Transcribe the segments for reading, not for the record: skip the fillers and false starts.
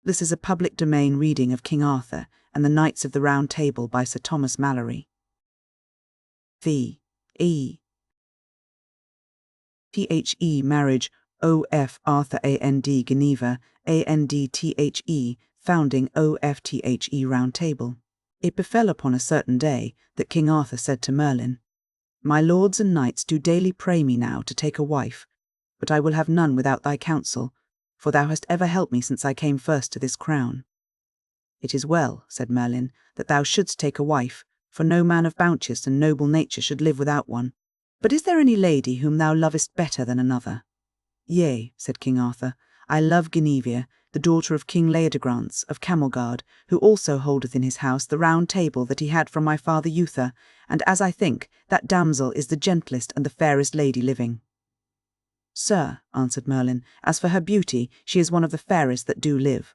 This is a public domain reading of King Arthur and the Knights of the Round Table by Sir Thomas Malory. V.E. The marriage O.F. Arthur and Guinevere ANDTHE founding OFTHE Round Table. It befell upon a certain day that King Arthur said to Merlin, My lords and knights do daily pray me now to take a wife, but I will have none without thy counsel, for thou hast ever helped me since I came first to this crown. It is well, said Merlin, that thou shouldst take a wife, for no man of bounteous and noble nature should live without one. But is there any lady whom thou lovest better than another? Yea, said King Arthur, I love Guinevere, the daughter of King Leodegrance of Camelgard, who also holdeth in his house the Round Table that he had from my father Uther, and as I think, that damsel is the gentlest and the fairest lady living. Sir, answered Merlin, as for her beauty, she is one of the fairest that do live.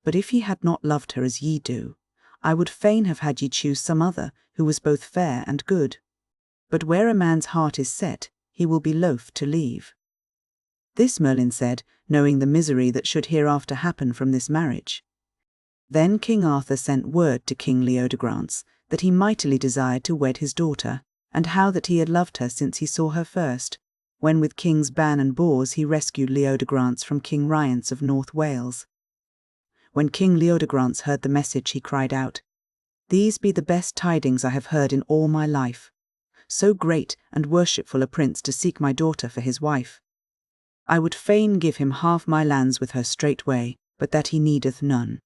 But if ye had not loved her as ye do, I would fain have had ye choose some other, who was both fair and good. But where a man's heart is set, he will be loath to leave. This Merlin said, knowing the misery that should hereafter happen from this marriage. Then King Arthur sent word to King Leodegrance that he mightily desired to wed his daughter, and how that he had loved her since he saw her first, when with King's ban and boars he rescued Leodegrance from King Rience of North Wales. When King Leodegrance heard the message, he cried out, These be the best tidings I have heard in all my life. So great and worshipful a prince to seek my daughter for his wife. I would fain give him half my lands with her straightway, but that he needeth none.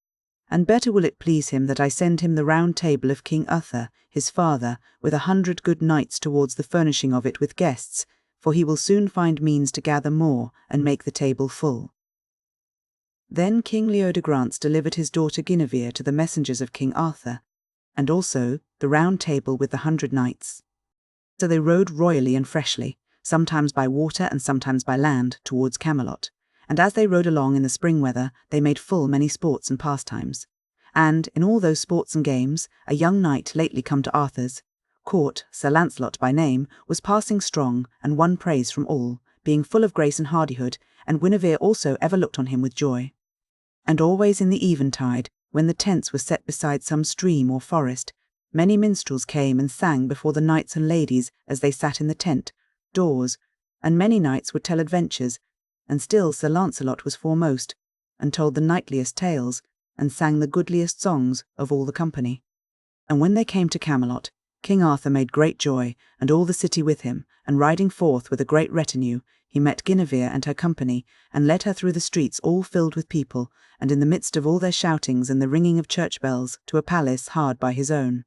And better will it please him that I send him the Round Table of King Arthur, his father, with 100 good knights towards the furnishing of it with guests, for he will soon find means to gather more and make the table full. Then King Leodegrance delivered his daughter Guinevere to the messengers of King Arthur, and also the Round Table with the 100 knights. So they rode royally and freshly, sometimes by water and sometimes by land, towards Camelot. And as they rode along in the spring weather, they made full many sports and pastimes. And in all those sports and games, a young knight lately come to Arthur's court, Sir Lancelot by name, was passing strong, and won praise from all, being full of grace and hardihood, and Guinevere also ever looked on him with joy. And always in the eventide, when the tents were set beside some stream or forest, many minstrels came and sang before the knights and ladies as they sat in the tent, doors, and many knights would tell adventures, and still Sir Lancelot was foremost, and told the knightliest tales, and sang the goodliest songs of all the company. And when they came to Camelot, King Arthur made great joy, and all the city with him, and riding forth with a great retinue, he met Guinevere and her company, and led her through the streets all filled with people, and in the midst of all their shoutings and the ringing of church bells, to a palace hard by his own.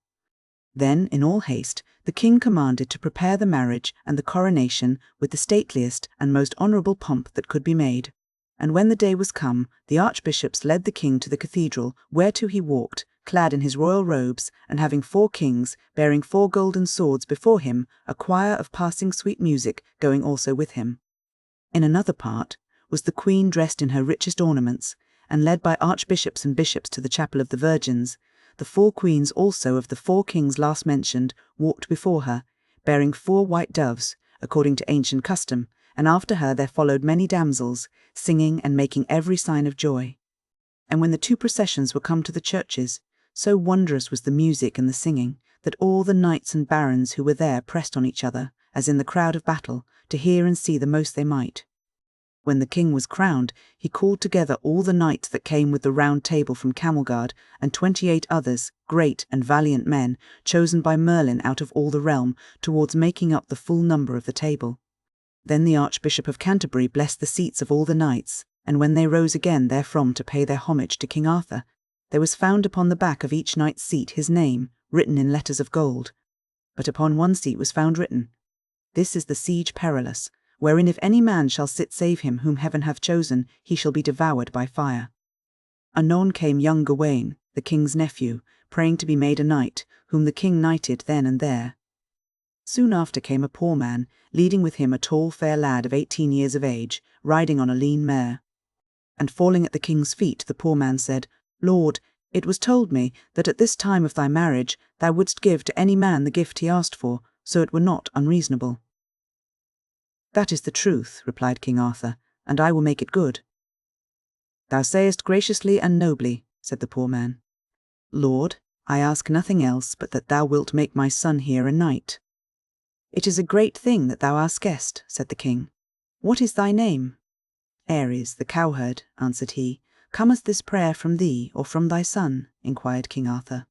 Then, in all haste, the king commanded to prepare the marriage and the coronation with the stateliest and most honourable pomp that could be made. And when the day was come, the archbishops led the king to the cathedral, whereto he walked, clad in his royal robes, and having 4 kings, bearing 4 golden swords before him, a choir of passing sweet music going also with him. In another part was the queen dressed in her richest ornaments, and led by archbishops and bishops to the chapel of the virgins. The 4 queens also of the 4 kings last mentioned walked before her, bearing 4 white doves, according to ancient custom, and after her there followed many damsels, singing and making every sign of joy. And when the 2 processions were come to the churches, so wondrous was the music and the singing, that all the knights and barons who were there pressed on each other, as in the crowd of battle, to hear and see the most they might. When the king was crowned, he called together all the knights that came with the Round Table from Camelgard, and 28 others, great and valiant men, chosen by Merlin out of all the realm, towards making up the full number of the table. Then the Archbishop of Canterbury blessed the seats of all the knights, and when they rose again therefrom to pay their homage to King Arthur, there was found upon the back of each knight's seat his name, written in letters of gold. But upon one seat was found written, This is the Siege Perilous, wherein if any man shall sit save him whom heaven hath chosen, he shall be devoured by fire. Anon came young Gawain, the king's nephew, praying to be made a knight, whom the king knighted then and there. Soon after came a poor man, leading with him a tall fair lad of 18 years of age, riding on a lean mare. And falling at the king's feet, the poor man said, Lord, it was told me that at this time of thy marriage thou wouldst give to any man the gift he asked for, so it were not unreasonable. That is the truth, replied King Arthur, and I will make it good. "Thou sayest graciously and nobly," said the poor man. "Lord, I ask nothing else but that thou wilt make my son here a knight." "It is a great thing that thou askest," said the king. "What is thy name?" "Ares, the cowherd," answered he. "Cometh this prayer from thee or from thy son?" inquired King Arthur.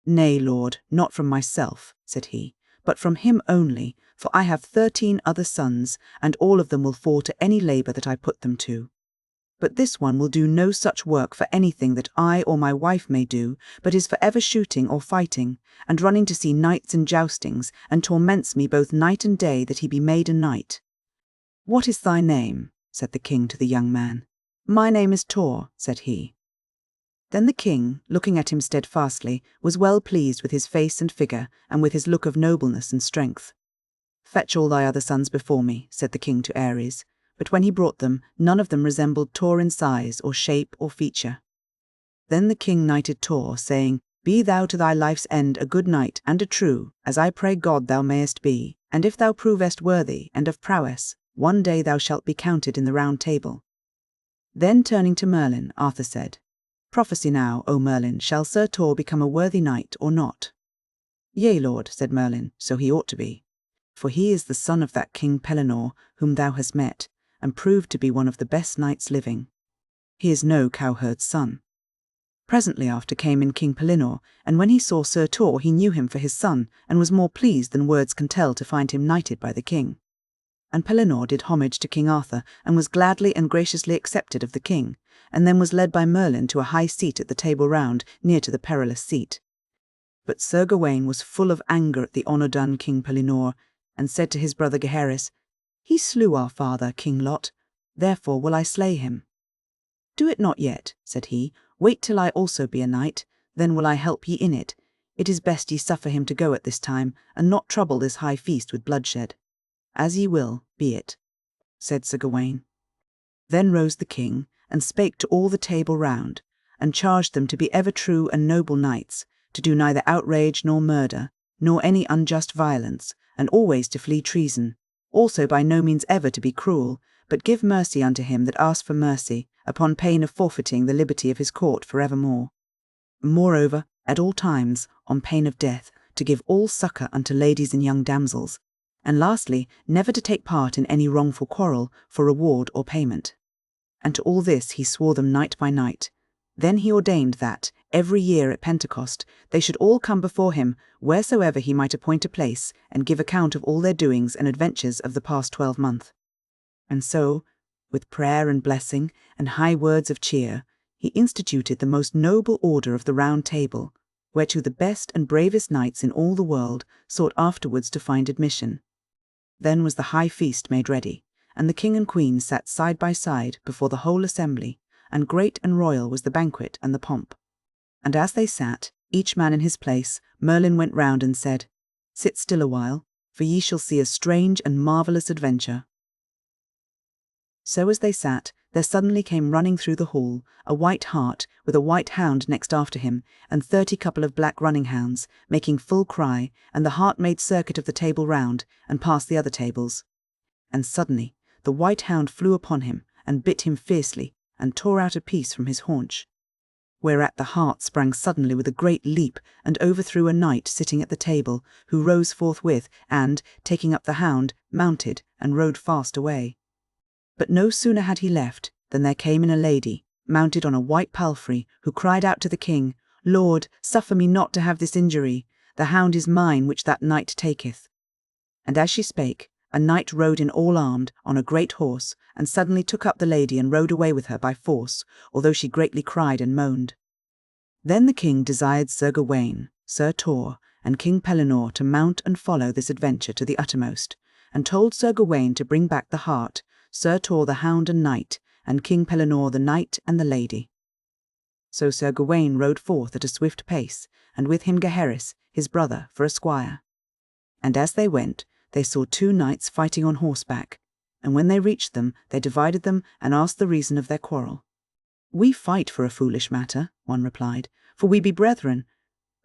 "Nay, lord, not from myself," said he, "but from him only, for I have 13 other sons, and all of them will fall to any labour that I put them to. But this one will do no such work for anything that I or my wife may do, but is for ever shooting or fighting, and running to see knights and joustings, and torments me both night and day that he be made a knight." "What is thy name?" said the king to the young man. "My name is Tor," said he. Then the king, looking at him steadfastly, was well pleased with his face and figure, and with his look of nobleness and strength. "Fetch all thy other sons before me," said the king to Ares. But when he brought them, none of them resembled Tor in size or shape or feature. Then the king knighted Tor, saying, "Be thou to thy life's end a good knight and a true, as I pray God thou mayest be, and if thou provest worthy and of prowess, one day thou shalt be counted in the Round Table." Then turning to Merlin, Arthur said, "Prophesy now, O Merlin, shall Sir Tor become a worthy knight or not?" "Yea, lord," said Merlin, "so he ought to be. For he is the son of that King Pellinore whom thou hast met, and proved to be one of the best knights living. He is no cowherd's son." Presently after came in King Pellinore, and when he saw Sir Tor he knew him for his son, and was more pleased than words can tell to find him knighted by the king. And Pellinore did homage to King Arthur, and was gladly and graciously accepted of the king, and then was led by Merlin to a high seat at the Table Round, near to the Perilous Seat. But Sir Gawain was full of anger at the honour done King Pellinore, and said to his brother Gaheris, "He slew our father, King Lot, therefore will I slay him." "Do it not yet," said he, "wait till I also be a knight, then will I help ye in it. It is best ye suffer him to go at this time, and not trouble this high feast with bloodshed." "As ye will, be it," said Sir Gawain. Then rose the king, and spake to all the Table Round, and charged them to be ever true and noble knights, to do neither outrage nor murder, nor any unjust violence, and always to flee treason, also by no means ever to be cruel, but give mercy unto him that asked for mercy, upon pain of forfeiting the liberty of his court for evermore. Moreover, at all times, on pain of death, to give all succour unto ladies and young damsels, and lastly, never to take part in any wrongful quarrel for reward or payment. And to all this he swore them night by night. Then he ordained that, every year at Pentecost, they should all come before him, wheresoever he might appoint a place, and give account of all their doings and adventures of the past 12 months. And so, with prayer and blessing, and high words of cheer, he instituted the most noble order of the Round Table, whereto the best and bravest knights in all the world sought afterwards to find admission. Then was the high feast made ready, and the king and queen sat side by side before the whole assembly, and great and royal was the banquet and the pomp. And as they sat, each man in his place, Merlin went round and said, "Sit still a while, for ye shall see a strange and marvellous adventure." So as they sat, there suddenly came running through the hall a white hart with a white hound next after him, and 30 couple of black running hounds, making full cry, and the hart made circuit of the Table Round, and past the other tables. And suddenly the white hound flew upon him, and bit him fiercely, and tore out a piece from his haunch. Whereat the hart sprang suddenly with a great leap, and overthrew a knight sitting at the table, who rose forthwith, and, taking up the hound, mounted, and rode fast away. But no sooner had he left, than there came in a lady, mounted on a white palfrey, who cried out to the king, "Lord, suffer me not to have this injury. The hound is mine which that knight taketh." And as she spake, a knight rode in all armed, on a great horse, and suddenly took up the lady and rode away with her by force, although she greatly cried and moaned. Then the king desired Sir Gawain, Sir Tor, and King Pellinore to mount and follow this adventure to the uttermost, and told Sir Gawain to bring back the hart, Sir Tor the hound and knight, and King Pellinore the knight and the lady. So Sir Gawain rode forth at a swift pace, and with him Gaheris, his brother, for a squire. And as they went, they saw 2 knights fighting on horseback, and when they reached them, they divided them and asked the reason of their quarrel. "We fight for a foolish matter," one replied, "for we be brethren.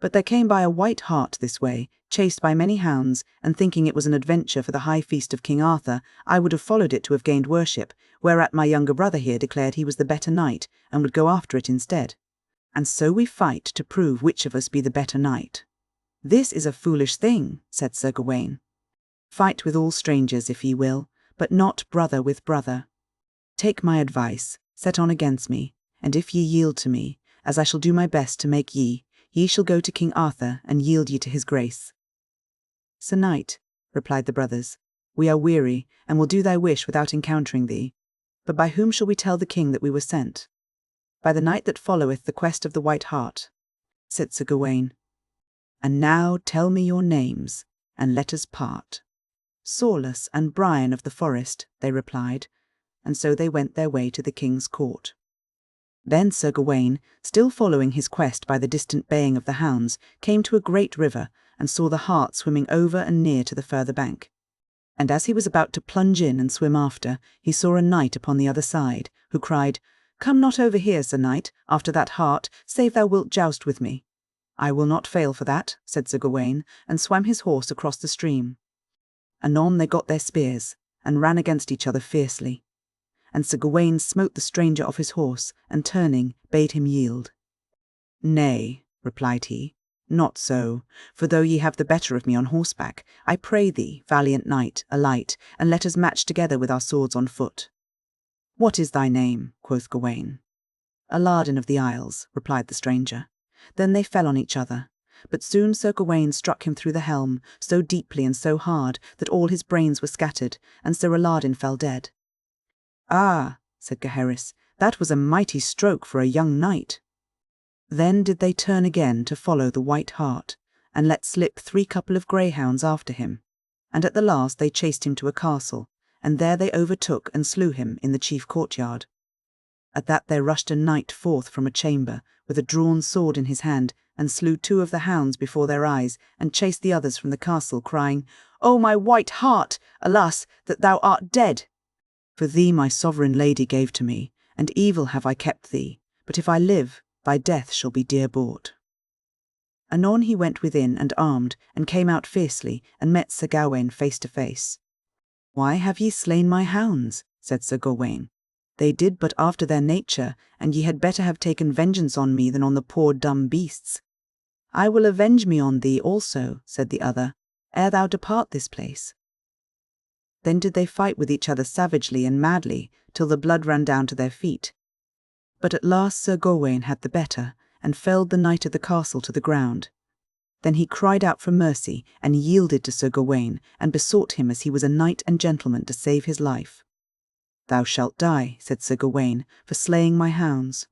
But there came by a white hart this way, chased by many hounds, and thinking it was an adventure for the high feast of King Arthur, I would have followed it to have gained worship, whereat my younger brother here declared he was the better knight, and would go after it instead. And so we fight to prove which of us be the better knight. This is a foolish thing, said Sir Gawain. Fight with all strangers if ye will, but not brother with brother. Take my advice, set on against me, and if ye yield to me, as I shall do my best to make ye, ye shall go to King Arthur and yield ye to his grace. Sir Knight, replied the brothers, we are weary, and will do thy wish without encountering thee. But by whom shall we tell the king that we were sent? By the knight that followeth the quest of the white hart, said Sir Gawain. And now tell me your names, and let us part. Saulus and Brian of the forest, they replied, and so they went their way to the king's court. Then Sir Gawain, still following his quest by the distant baying of the hounds, came to a great river, and saw the hart swimming over and near to the further bank. And as he was about to plunge in and swim after, he saw a knight upon the other side, who cried, Come not over here, Sir Knight, after that hart, save thou wilt joust with me. I will not fail for that, said Sir Gawain, and swam his horse across the stream. Anon they got their spears, and ran against each other fiercely. And Sir Gawain smote the stranger off his horse, and turning, bade him yield. Nay, replied he, not so, for though ye have the better of me on horseback, I pray thee, valiant knight, alight, and let us match together with our swords on foot. What is thy name? Quoth Gawain. Alardin of the Isles, replied the stranger. Then they fell on each other. But soon Sir Gawain struck him through the helm, so deeply and so hard that all his brains were scattered, and Sir Alardin fell dead. Ah, said Gaheris, that was a mighty stroke for a young knight. Then did they turn again to follow the white hart, and let slip 3 couple of greyhounds after him. And at the last they chased him to a castle, and there they overtook and slew him in the chief courtyard. At that there rushed a knight forth from a chamber, with a drawn sword in his hand, and slew 2 of the hounds before their eyes, and chased the others from the castle, crying, O my white hart, alas, that thou art dead! For thee my sovereign lady gave to me, and evil have I kept thee, but if I live, thy death shall be dear bought. Anon he went within and armed, and came out fiercely, and met Sir Gawain face to face. Why have ye slain my hounds? Said Sir Gawain. They did but after their nature, and ye had better have taken vengeance on me than on the poor dumb beasts. I will avenge me on thee also, said the other, ere thou depart this place. Then did they fight with each other savagely and madly, till the blood ran down to their feet. But at last Sir Gawain had the better, and felled the knight of the castle to the ground. Then he cried out for mercy, and yielded to Sir Gawain, and besought him as he was a knight and gentleman to save his life. Thou shalt die, said Sir Gawain, for slaying my hounds.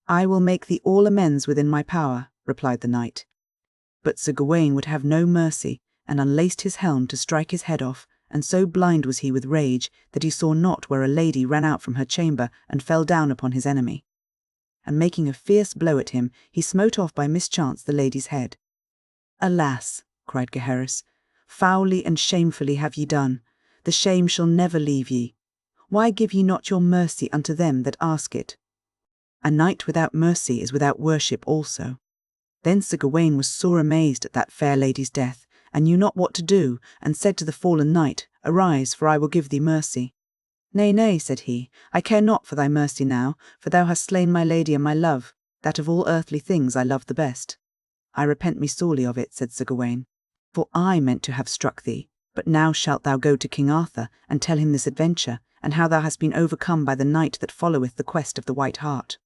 I will make thee all amends within my power, replied the knight. But Sir Gawain would have no mercy, and unlaced his helm to strike his head off, and so blind was he with rage that he saw not where a lady ran out from her chamber and fell down upon his enemy. And making a fierce blow at him, he smote off by mischance the lady's head. Alas, cried Gaheris, foully and shamefully have ye done. The shame shall never leave ye. Why give ye not your mercy unto them that ask it? A knight without mercy is without worship also. Then Sir Gawain was sore amazed at that fair lady's death, and knew not what to do, and said to the fallen knight, Arise, for I will give thee mercy. Nay, nay, said he, I care not for thy mercy now, for thou hast slain my lady and my love, that of all earthly things I love the best. I repent me sorely of it, said Sir Gawain, for I meant to have struck thee, but now shalt thou go to King Arthur, and tell him this adventure, and how thou hast been overcome by the knight that followeth the quest of the white hart.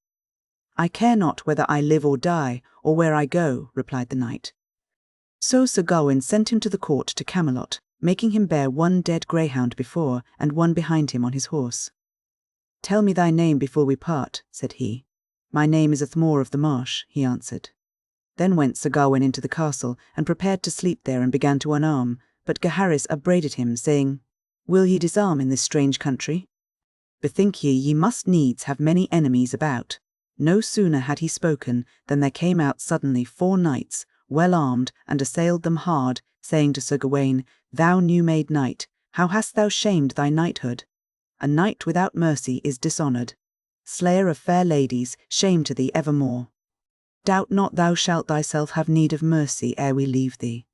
I care not whether I live or die, or where I go, replied the knight. So Sir Gawain sent him to the court to Camelot, making him bear 1 dead greyhound before, and 1 behind him on his horse. Tell me thy name before we part, said he. My name is Athmore of the Marsh, he answered. Then went Sir Gawain into the castle, and prepared to sleep there, and began to unarm, but Gaheris upbraided him, saying, Will ye disarm in this strange country? Bethink ye must needs have many enemies about. No sooner had he spoken than there came out suddenly 4 knights, well armed, and assailed them hard, saying to Sir Gawain, Thou new-made knight, how hast thou shamed thy knighthood? A knight without mercy is dishonoured. Slayer of fair ladies, shame to thee evermore. Doubt not thou shalt thyself have need of mercy ere we leave thee.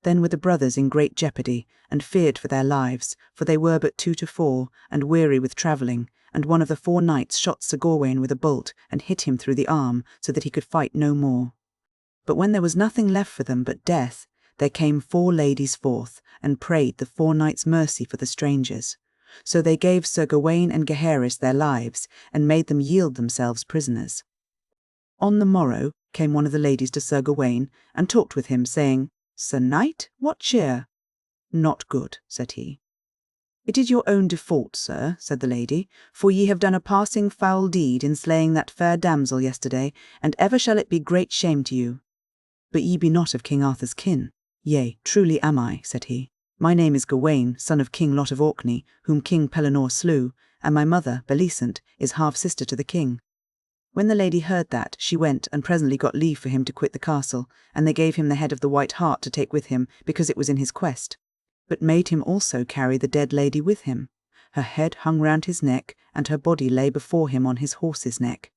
Then were the brothers in great jeopardy, and feared for their lives, for they were but 2 to 4, and weary with travelling, and one of the 4 knights shot Sir Gawain with a bolt, and hit him through the arm, so that he could fight no more. But when there was nothing left for them but death, there came 4 ladies forth, and prayed the 4 knights mercy for the strangers. So they gave Sir Gawain and Gaheris their lives, and made them yield themselves prisoners. On the morrow came one of the ladies to Sir Gawain, and talked with him, saying, Sir Knight, what cheer? Not good, said he. It is your own default, sir, said the lady, for ye have done a passing foul deed in slaying that fair damsel yesterday, and ever shall it be great shame to you. But ye be not of King Arthur's kin. Yea, truly am I, said he. My name is Gawain, son of King Lot of Orkney, whom King Pellinore slew, and my mother, Bellicent, is half-sister to the king. When the lady heard that, she went and presently got leave for him to quit the castle, and they gave him the head of the White Hart to take with him, because it was in his quest, but made him also carry the dead lady with him. Her head hung round his neck, and her body lay before him on his horse's neck.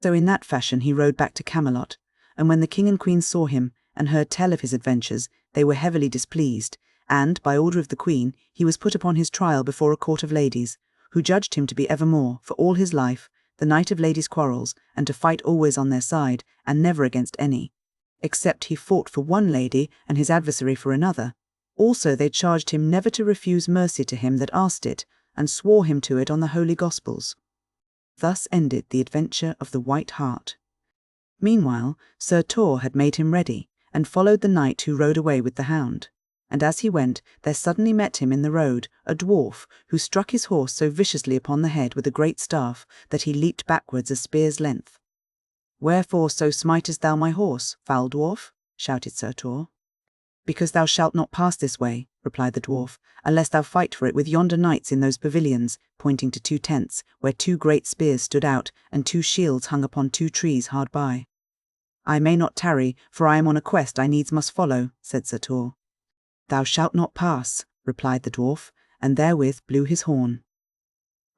So in that fashion he rode back to Camelot, and when the king and queen saw him, and heard tell of his adventures, they were heavily displeased, and, by order of the queen, he was put upon his trial before a court of ladies, who judged him to be evermore, for all his life, the knight of ladies' quarrels, and to fight always on their side, and never against any, except he fought for one lady, and his adversary for another. Also they charged him never to refuse mercy to him that asked it, and swore him to it on the Holy Gospels. Thus ended the adventure of the White Hart. Meanwhile Sir Tor had made him ready, and followed the knight who rode away with the hound. And as he went, there suddenly met him in the road a dwarf, who struck his horse so viciously upon the head with a great staff, that he leaped backwards a spear's length. Wherefore so smitest thou my horse, foul dwarf? Shouted Sir Tor. Because thou shalt not pass this way, replied the dwarf, unless thou fight for it with yonder knights in those pavilions, pointing to 2 tents, where 2 great spears stood out, and 2 shields hung upon 2 trees hard by. I may not tarry, for I am on a quest I needs must follow, said Sir Tor. Thou shalt not pass, replied the dwarf, and therewith blew his horn.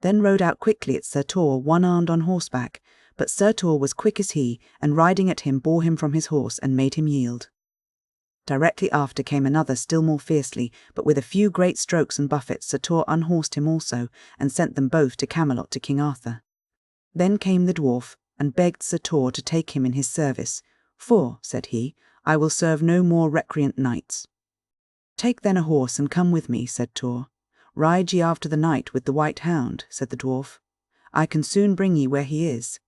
Then rode out quickly at Sir Tor, one-armed on horseback, but Sir Tor was quick as he, and riding at him bore him from his horse and made him yield. Directly after came another still more fiercely, but with a few great strokes and buffets Sir Tor unhorsed him also, and sent them both to Camelot to King Arthur. Then came the dwarf, and begged Sir Tor to take him in his service, for, said he, I will serve no more recreant knights. Take then a horse and come with me, said Tor. Ride ye after the knight with the white hound, said the dwarf. I can soon bring ye where he is.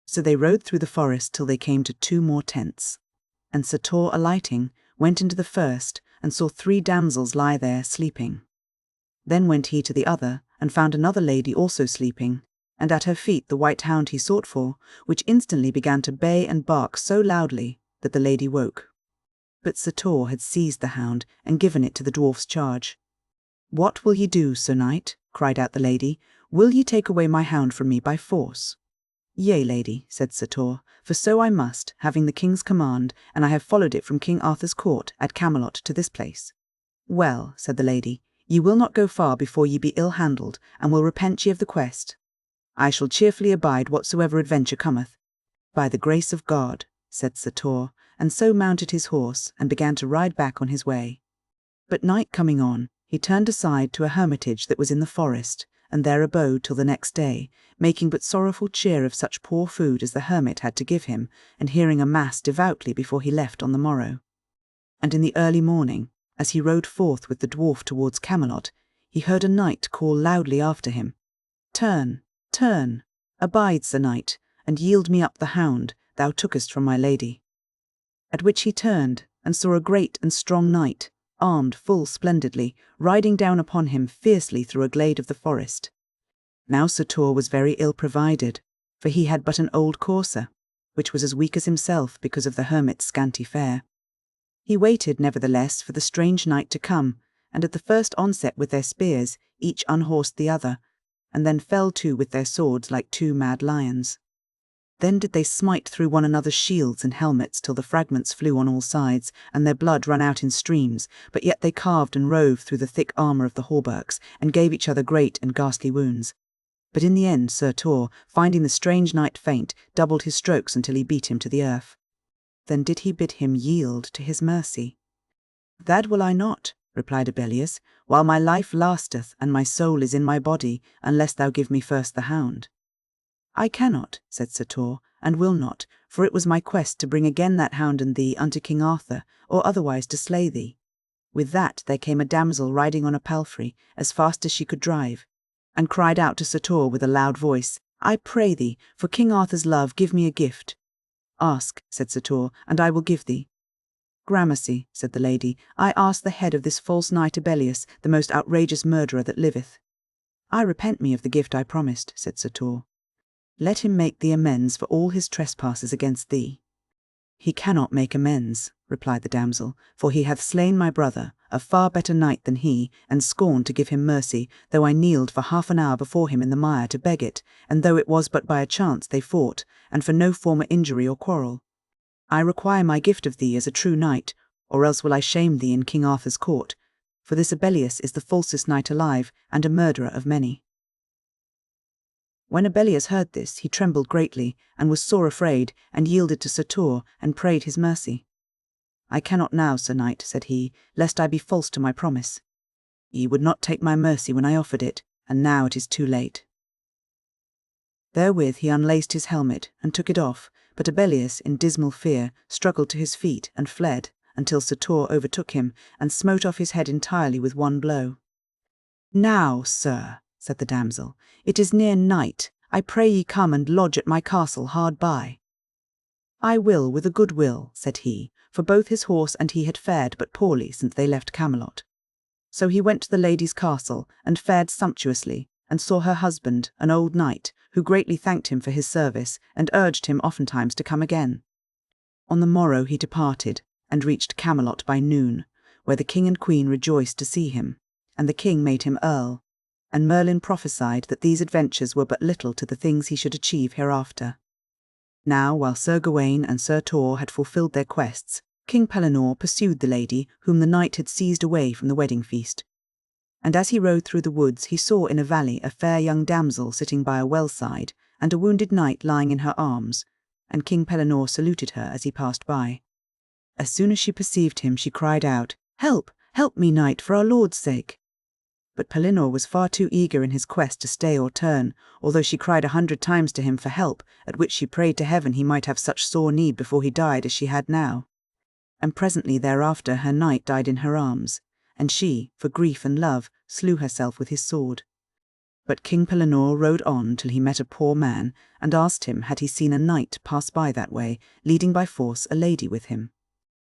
So they rode through the forest till they came to 2 more tents. And Sir Tor, alighting, went into the first, and saw 3 damsels lie there sleeping. Then went he to the other, and found another lady also sleeping, and at her feet the white hound he sought for, which instantly began to bay and bark so loudly that the lady woke. But Sir Tor had seized the hound, and given it to the dwarf's charge. What will ye do, Sir Knight? cried out the lady. Will ye take away my hound from me by force? Yea, lady, said Sir Tor, for so I must, having the king's command, and I have followed it from King Arthur's court at Camelot to this place. Well, said the lady, ye will not go far before ye be ill-handled, and will repent ye of the quest. I shall cheerfully abide whatsoever adventure cometh. By the grace of God, said Sir Tor, and so mounted his horse, and began to ride back on his way. But night coming on, he turned aside to a hermitage that was in the forest, and there abode till the next day, making but sorrowful cheer of such poor food as the hermit had to give him, and hearing a mass devoutly before he left on the morrow. And in the early morning, as he rode forth with the dwarf towards Camelot, he heard a knight call loudly after him, Turn, turn, abide, Sir Knight, and yield me up the hound thou tookest from my lady. At which he turned, and saw a great and strong knight, armed full splendidly, riding down upon him fiercely through a glade of the forest. Now Sir Tor was very ill provided, for he had but an old courser, which was as weak as himself because of the hermit's scanty fare. He waited, nevertheless, for the strange knight to come, and at the first onset with their spears, each unhorsed the other, and then fell to with their swords like 2 mad lions. Then did they smite through one another's shields and helmets till the fragments flew on all sides, and their blood ran out in streams, but yet they carved and rove through the thick armour of the hauberks, and gave each other great and ghastly wounds. But in the end Sir Tor, finding the strange knight faint, doubled his strokes until he beat him to the earth. Then did he bid him yield to his mercy. "That will I not," replied Abellius, "while my life lasteth and my soul is in my body, unless thou give me first the hound." "I cannot," said Sir Tor, "and will not, for it was my quest to bring again that hound and thee unto King Arthur, or otherwise to slay thee." With that there came a damsel riding on a palfrey, as fast as she could drive, and cried out to Sir Tor with a loud voice, "I pray thee, for King Arthur's love, give me a gift." "Ask," said Sir Tor, "and I will give thee." "Gramercy," said the lady, "I ask the head of this false knight Abellius, the most outrageous murderer that liveth." "I repent me of the gift I promised," said Sir Tor. "Let him make thee amends for all his trespasses against thee." "He cannot make amends," replied the damsel, "for he hath slain my brother, a far better knight than he, and scorned to give him mercy, though I kneeled for half an hour before him in the mire to beg it, and though it was but by a chance they fought, and for no former injury or quarrel. I require my gift of thee as a true knight, or else will I shame thee in King Arthur's court, for this Abellius is the falsest knight alive, and a murderer of many." When Abellius heard this, he trembled greatly, and was sore afraid, and yielded to Sir Tor, and prayed his mercy. "I cannot now, Sir Knight," said he, "lest I be false to my promise. Ye would not take my mercy when I offered it, and now it is too late." Therewith he unlaced his helmet, and took it off, but Abellius, in dismal fear, struggled to his feet, and fled, until Sir Tor overtook him, and smote off his head entirely with one blow. "Now, sir," said the damsel, "it is near night. I pray ye come and lodge at my castle hard by." "I will with a good will," said he, for both his horse and he had fared but poorly since they left Camelot. So he went to the lady's castle, and fared sumptuously, and saw her husband, an old knight, who greatly thanked him for his service, and urged him oftentimes to come again. On the morrow he departed, and reached Camelot by noon, where the king and queen rejoiced to see him, and the king made him earl, and Merlin prophesied that these adventures were but little to the things he should achieve hereafter. Now, while Sir Gawain and Sir Tor had fulfilled their quests, King Pellinore pursued the lady whom the knight had seized away from the wedding feast. And as he rode through the woods, he saw in a valley a fair young damsel sitting by a well side, and a wounded knight lying in her arms, and King Pellinore saluted her as he passed by. As soon as she perceived him, she cried out, "Help, help me, knight, for our Lord's sake!" But Pellinore was far too eager in his quest to stay or turn, although she cried 100 times to him for help, at which she prayed to heaven he might have such sore need before he died as she had now. And presently thereafter her knight died in her arms, and she, for grief and love, slew herself with his sword. But King Pellinore rode on till he met a poor man, and asked him had he seen a knight pass by that way, leading by force a lady with him.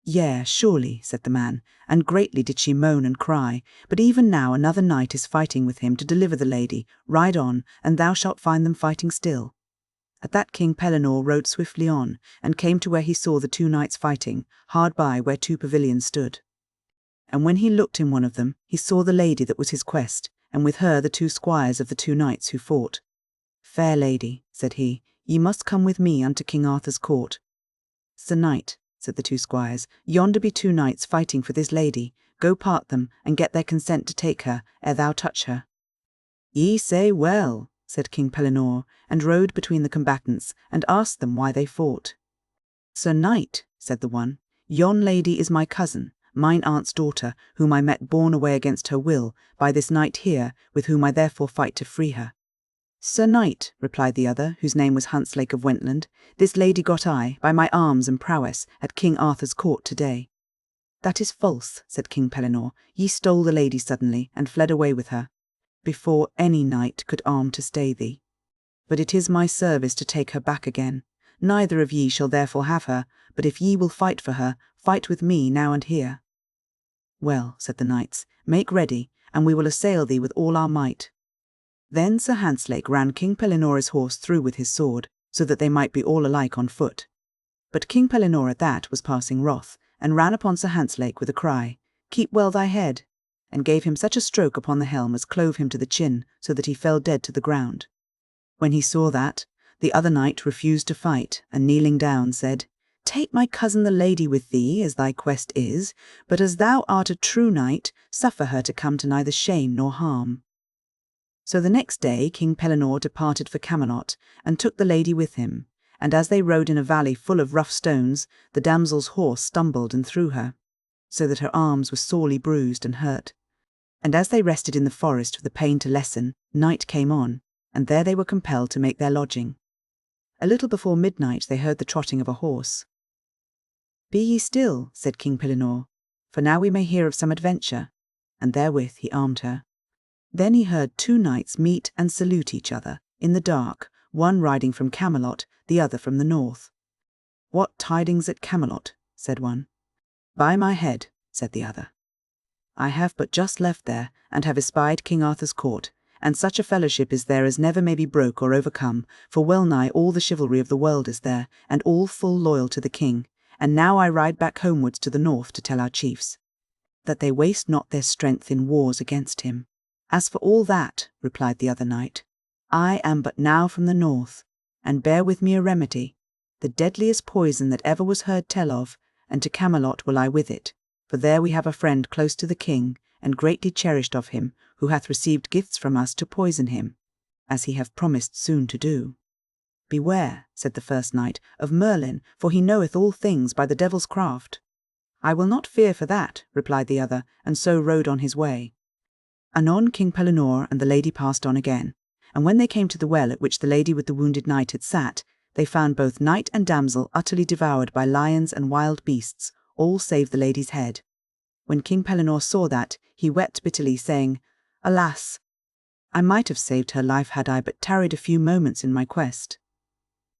"Yea, surely," said the man, and greatly did she moan and cry, "but even now another knight is fighting with him to deliver the lady. Ride on, and thou shalt find them fighting still." At that King Pellinore rode swiftly on, and came to where he saw the two knights fighting, hard by where two pavilions stood. And when he looked in one of them, he saw the lady that was his quest, and with her the two squires of the two knights who fought. "Fair lady," said he, "ye must come with me unto King Arthur's court." "Sir Knight," said the two squires, "yonder be two knights fighting for this lady. Go part them, and get their consent to take her, ere thou touch her." "Ye say well," said King Pellinore, and rode between the combatants, and asked them why they fought. "Sir Knight," said the one, "yon lady is my cousin, mine aunt's daughter, whom I met borne away against her will, by this knight here, with whom I therefore fight to free her." "Sir Knight," replied the other, whose name was Huntlake of Wentland, "this lady got I, by my arms and prowess, at King Arthur's court today." "That is false," said King Pellinore. "Ye stole the lady suddenly, and fled away with her, before any knight could arm to stay thee. But it is my service to take her back again. Neither of ye shall therefore have her, but if ye will fight for her, fight with me now and here." "Well," said the knights, "make ready, and we will assail thee with all our might." Then Sir Hantzlake ran King Pellinore's horse through with his sword, so that they might be all alike on foot. But King Pellinore at that was passing wroth, and ran upon Sir Hantzlake with a cry, "Keep well thy head," and gave him such a stroke upon the helm as clove him to the chin, so that he fell dead to the ground. When he saw that, the other knight refused to fight, and kneeling down said, "Take my cousin the lady with thee, as thy quest is, but as thou art a true knight, suffer her to come to neither shame nor harm." So the next day King Pellinore departed for Camelot, and took the lady with him, and as they rode in a valley full of rough stones, the damsel's horse stumbled and threw her, so that her arms were sorely bruised and hurt. And as they rested in the forest for the pain to lessen, night came on, and there they were compelled to make their lodging. A little before midnight they heard the trotting of a horse. "Be ye still," said King Pellinore, "for now we may hear of some adventure," and therewith he armed her. Then he heard 2 knights meet and salute each other, in the dark, one riding from Camelot, the other from the north. "What tidings at Camelot?" said one. "By my head," said the other, "I have but just left there, and have espied King Arthur's court, and such a fellowship is there as never may be broke or overcome, for well nigh all the chivalry of the world is there, and all full loyal to the king, and now I ride back homewards to the north to tell our chiefs, that they waste not their strength in wars against him." "As for all that," replied the other knight, "I am but now from the north, and bear with me a remedy, the deadliest poison that ever was heard tell of, and to Camelot will I with it, for there we have a friend close to the king, and greatly cherished of him, who hath received gifts from us to poison him, as he hath promised soon to do." "Beware," said the first knight, "of Merlin, for he knoweth all things by the devil's craft." "I will not fear for that," replied the other, and so rode on his way. Anon King Pellinore and the lady passed on again, and when they came to the well at which the lady with the wounded knight had sat, they found both knight and damsel utterly devoured by lions and wild beasts, all save the lady's head. When King Pellinore saw that, he wept bitterly, saying, "Alas! I might have saved her life had I but tarried a few moments in my quest."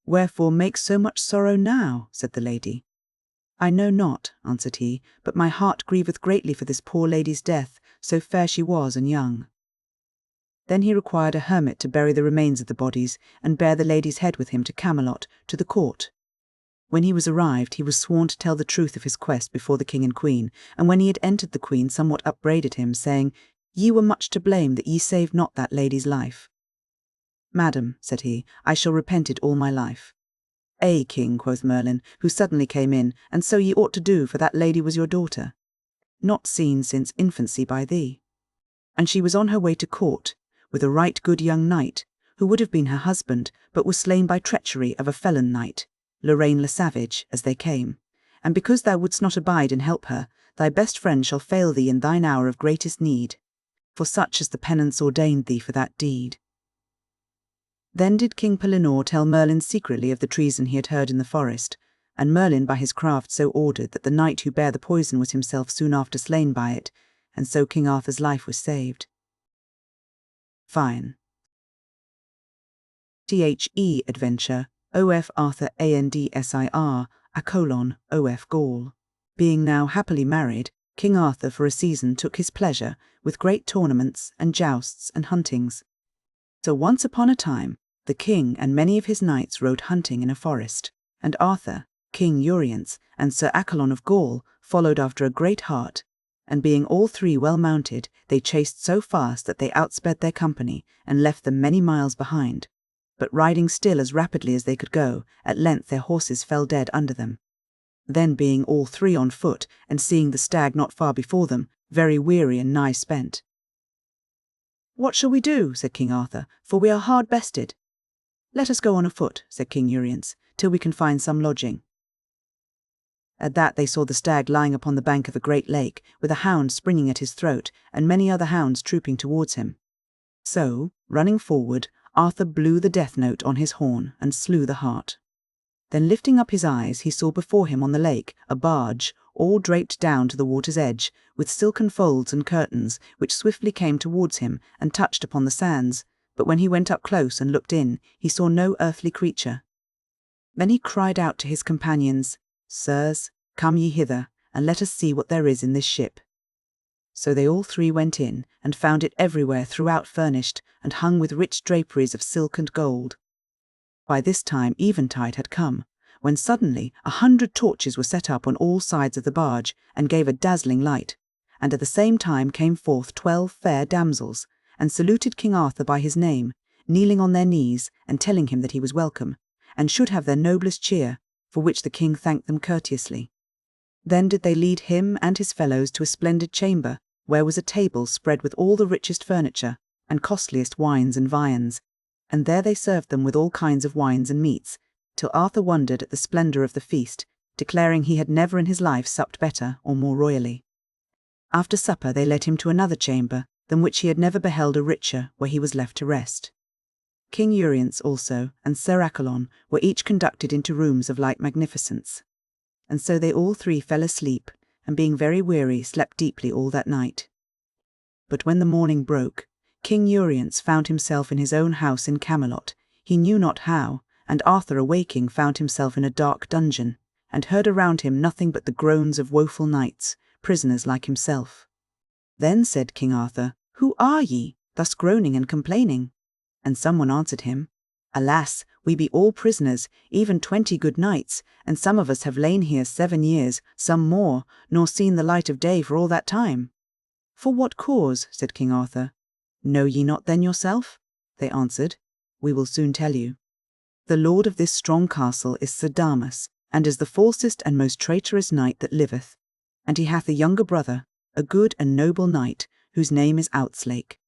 "Wherefore make so much sorrow now?" said the lady. "I know not," answered he, "but my heart grieveth greatly for this poor lady's death, so fair she was and young." Then he required a hermit to bury the remains of the bodies, and bear the lady's head with him to Camelot, to the court. When he was arrived, he was sworn to tell the truth of his quest before the king and queen, and when he had entered, the queen somewhat upbraided him, saying, "Ye were much to blame that ye saved not that lady's life." "Madam," said he, "I shall repent it all my life." "Ay, king," quoth Merlin, who suddenly came in, "and so ye ought to do, for that lady was your daughter, not seen since infancy by thee. And she was on her way to court, with a right good young knight, who would have been her husband, but was slain by treachery of a felon knight, Lorraine le Savage, as they came. And because thou wouldst not abide and help her, thy best friend shall fail thee in thine hour of greatest need, for such as the penance ordained thee for that deed." Then did King Pellinore tell Merlin secretly of the treason he had heard in the forest, and Merlin by his craft so ordered that the knight who bare the poison was himself soon after slain by it, and so King Arthur's life was saved. Fine. THE Adventure, OF Arthur ANDSIR, OF Gaul. Being now happily married, King Arthur for a season took his pleasure with great tournaments and jousts and huntings. So once upon a time, the king and many of his knights rode hunting in a forest, and Arthur, King Urience, and Sir Accolon of Gaul followed after a great hart, and being all 3 well mounted, they chased so fast that they outsped their company, and left them many miles behind. But riding still as rapidly as they could go, at length their horses fell dead under them. Then being all 3 on foot, and seeing the stag not far before them, very weary and nigh spent. "What shall we do?" said King Arthur, "for we are hard bested." "Let us go on afoot," said King Urience, "till we can find some lodging." At that they saw the stag lying upon the bank of a great lake, with a hound springing at his throat, and many other hounds trooping towards him. So, running forward, Arthur blew the death note on his horn, and slew the hart. Then lifting up his eyes, he saw before him on the lake a barge, all draped down to the water's edge, with silken folds and curtains, which swiftly came towards him, and touched upon the sands, but when he went up close and looked in, he saw no earthly creature. Then he cried out to his companions, "Sirs, come ye hither, and let us see what there is in this ship." So they all 3 went in, and found it everywhere throughout furnished, and hung with rich draperies of silk and gold. By this time eventide had come, when suddenly 100 torches were set up on all sides of the barge, and gave a dazzling light, and at the same time came forth 12 fair damsels, and saluted King Arthur by his name, kneeling on their knees, and telling him that he was welcome, and should have their noblest cheer, for which the king thanked them courteously. Then did they lead him and his fellows to a splendid chamber, where was a table spread with all the richest furniture, and costliest wines and viands, and there they served them with all kinds of wines and meats, till Arthur wondered at the splendour of the feast, declaring he had never in his life supped better or more royally. After supper they led him to another chamber, than which he had never beheld a richer, where he was left to rest. King Leodegrance also, and Sir Accolon, were each conducted into rooms of like magnificence. And so they all three fell asleep, and being very weary, slept deeply all that night. But when the morning broke, King Leodegrance found himself in his own house in Camelot, he knew not how, and Arthur awaking found himself in a dark dungeon, and heard around him nothing but the groans of woeful knights, prisoners like himself. Then said King Arthur, "Who are ye, thus groaning and complaining?" And someone answered him, "Alas, we be all prisoners, even 20 good knights, and some of us have lain here 7 years, some more, nor seen the light of day for all that time." "For what cause?" said King Arthur. "Know ye not then yourself?" They answered, "We will soon tell you. The lord of this strong castle is Sir Thomas, and is the falsest and most traitorous knight that liveth, and he hath a younger brother, a good and noble knight, whose name is Outzlake.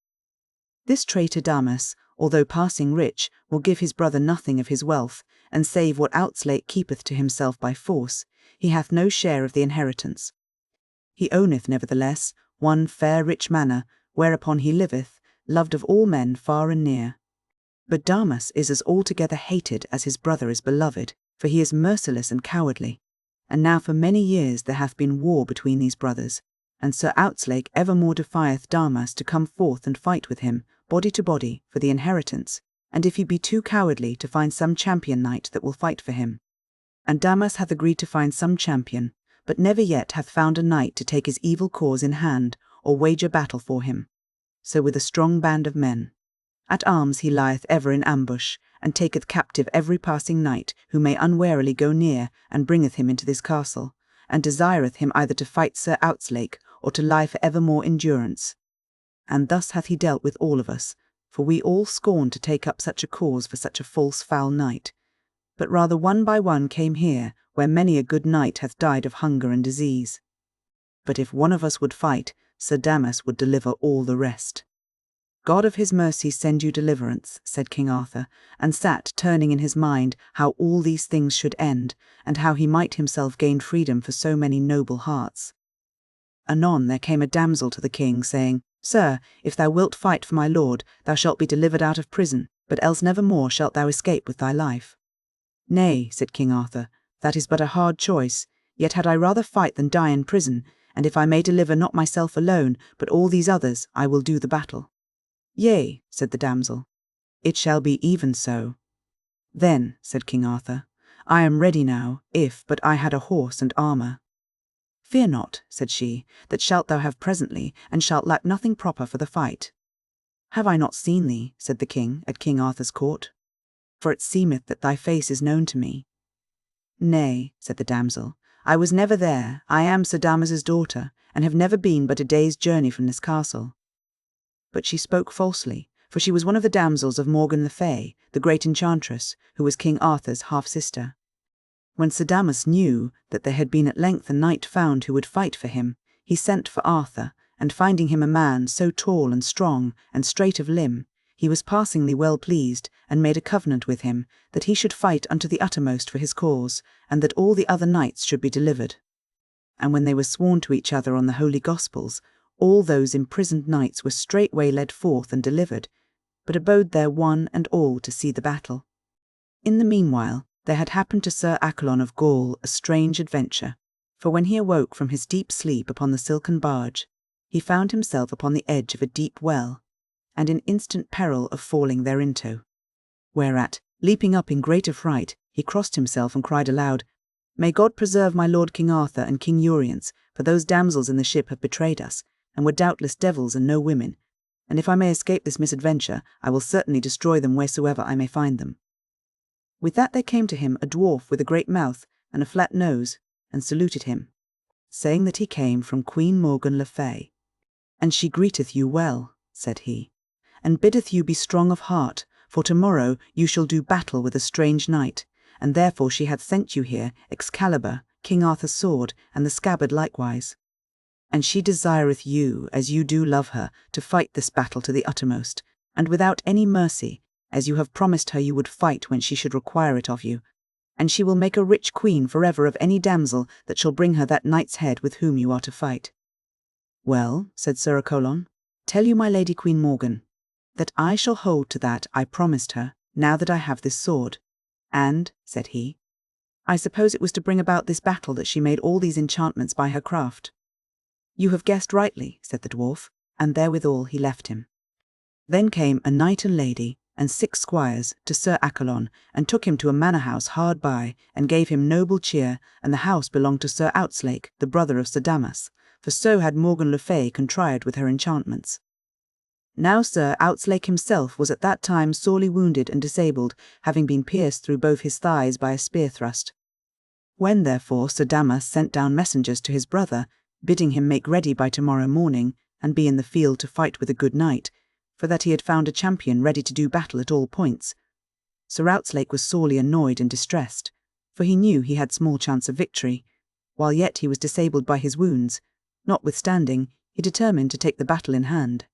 This traitor Damas, although passing rich, will give his brother nothing of his wealth, and save what Outzlake keepeth to himself by force, he hath no share of the inheritance. He owneth, nevertheless, one fair rich manor, whereupon he liveth, loved of all men far and near. But Damas is as altogether hated as his brother is beloved, for he is merciless and cowardly. And now for many years there hath been war between these brothers, and Sir Outzlake evermore defieth Damas to come forth and fight with him, body to body, for the inheritance, and if he be too cowardly, to find some champion knight that will fight for him. And Damas hath agreed to find some champion, but never yet hath found a knight to take his evil cause in hand, or wager battle for him. So with a strong band of men at arms he lieth ever in ambush, and taketh captive every passing knight who may unwarily go near, and bringeth him into this castle, and desireth him either to fight Sir Outzlake, or to lie for evermore in durance. And thus hath he dealt with all of us, for we all scorned to take up such a cause for such a false foul knight, but rather one by one came here, where many a good knight hath died of hunger and disease. But if one of us would fight, Sir Damas would deliver all the rest." "God of his mercy send you deliverance," said King Arthur, and sat turning in his mind how all these things should end, and how he might himself gain freedom for so many noble hearts. Anon there came a damsel to the king, saying, "Sir, if thou wilt fight for my lord, thou shalt be delivered out of prison, but else never more shalt thou escape with thy life." "Nay," said King Arthur, "that is but a hard choice, yet had I rather fight than die in prison, and if I may deliver not myself alone, but all these others, I will do the battle." "Yea," said the damsel, "it shall be even so." "Then," said King Arthur, "I am ready now, if but I had a horse and armour." "Fear not," said she, "that shalt thou have presently, and shalt lack nothing proper for the fight." "Have I not seen thee," said the king, "at King Arthur's court? For it seemeth that thy face is known to me." "Nay," said the damsel, "I was never there. I am Sir Damas's daughter, and have never been but a day's journey from this castle." But she spoke falsely, for she was one of the damsels of Morgan le Fay, the great enchantress, who was King Arthur's half-sister. When Sir Damas knew that there had been at length a knight found who would fight for him, he sent for Arthur, and finding him a man so tall and strong and straight of limb, he was passingly well pleased, and made a covenant with him that he should fight unto the uttermost for his cause, and that all the other knights should be delivered. And when they were sworn to each other on the holy Gospels, all those imprisoned knights were straightway led forth and delivered, but abode there one and all to see the battle. In the meanwhile there had happened to Sir Accolon of Gaul a strange adventure, for when he awoke from his deep sleep upon the silken barge, he found himself upon the edge of a deep well, and in instant peril of falling thereinto. Whereat, leaping up in great affright, he crossed himself and cried aloud, "May God preserve my lord King Arthur and King Leodegrance, for those damsels in the ship have betrayed us, and were doubtless devils and no women, and if I may escape this misadventure, I will certainly destroy them wheresoever I may find them." With that there came to him a dwarf with a great mouth and a flat nose, and saluted him, saying that he came from Queen Morgan le Fay. "And she greeteth you well," said he, "and biddeth you be strong of heart, for tomorrow you shall do battle with a strange knight, and therefore she hath sent you here Excalibur, King Arthur's sword, and the scabbard likewise." And she desireth you, as you do love her, to fight this battle to the uttermost, and without any mercy, as you have promised her you would fight when she should require it of you. And she will make a rich queen forever of any damsel that shall bring her that knight's head with whom you are to fight. Well, said Sir Accolon, tell you my lady Queen Morgan, that I shall hold to that I promised her, now that I have this sword. And, said he, I suppose it was to bring about this battle that she made all these enchantments by her craft. You have guessed rightly, said the dwarf, and therewithal he left him. Then came a knight and lady, and 6 squires, to Sir Accolon, and took him to a manor house hard by, and gave him noble cheer, and the house belonged to Sir Outzlake, the brother of Sir Damas, for so had Morgan le Fay contrived with her enchantments. Now Sir Outzlake himself was at that time sorely wounded and disabled, having been pierced through both his thighs by a spear thrust. When therefore Sir Damas sent down messengers to his brother, bidding him make ready by tomorrow morning, and be in the field to fight with a good knight, for that he had found a champion ready to do battle at all points, Sir Outzlake was sorely annoyed and distressed, for he knew he had small chance of victory, while yet he was disabled by his wounds. Notwithstanding, he determined to take the battle in hand,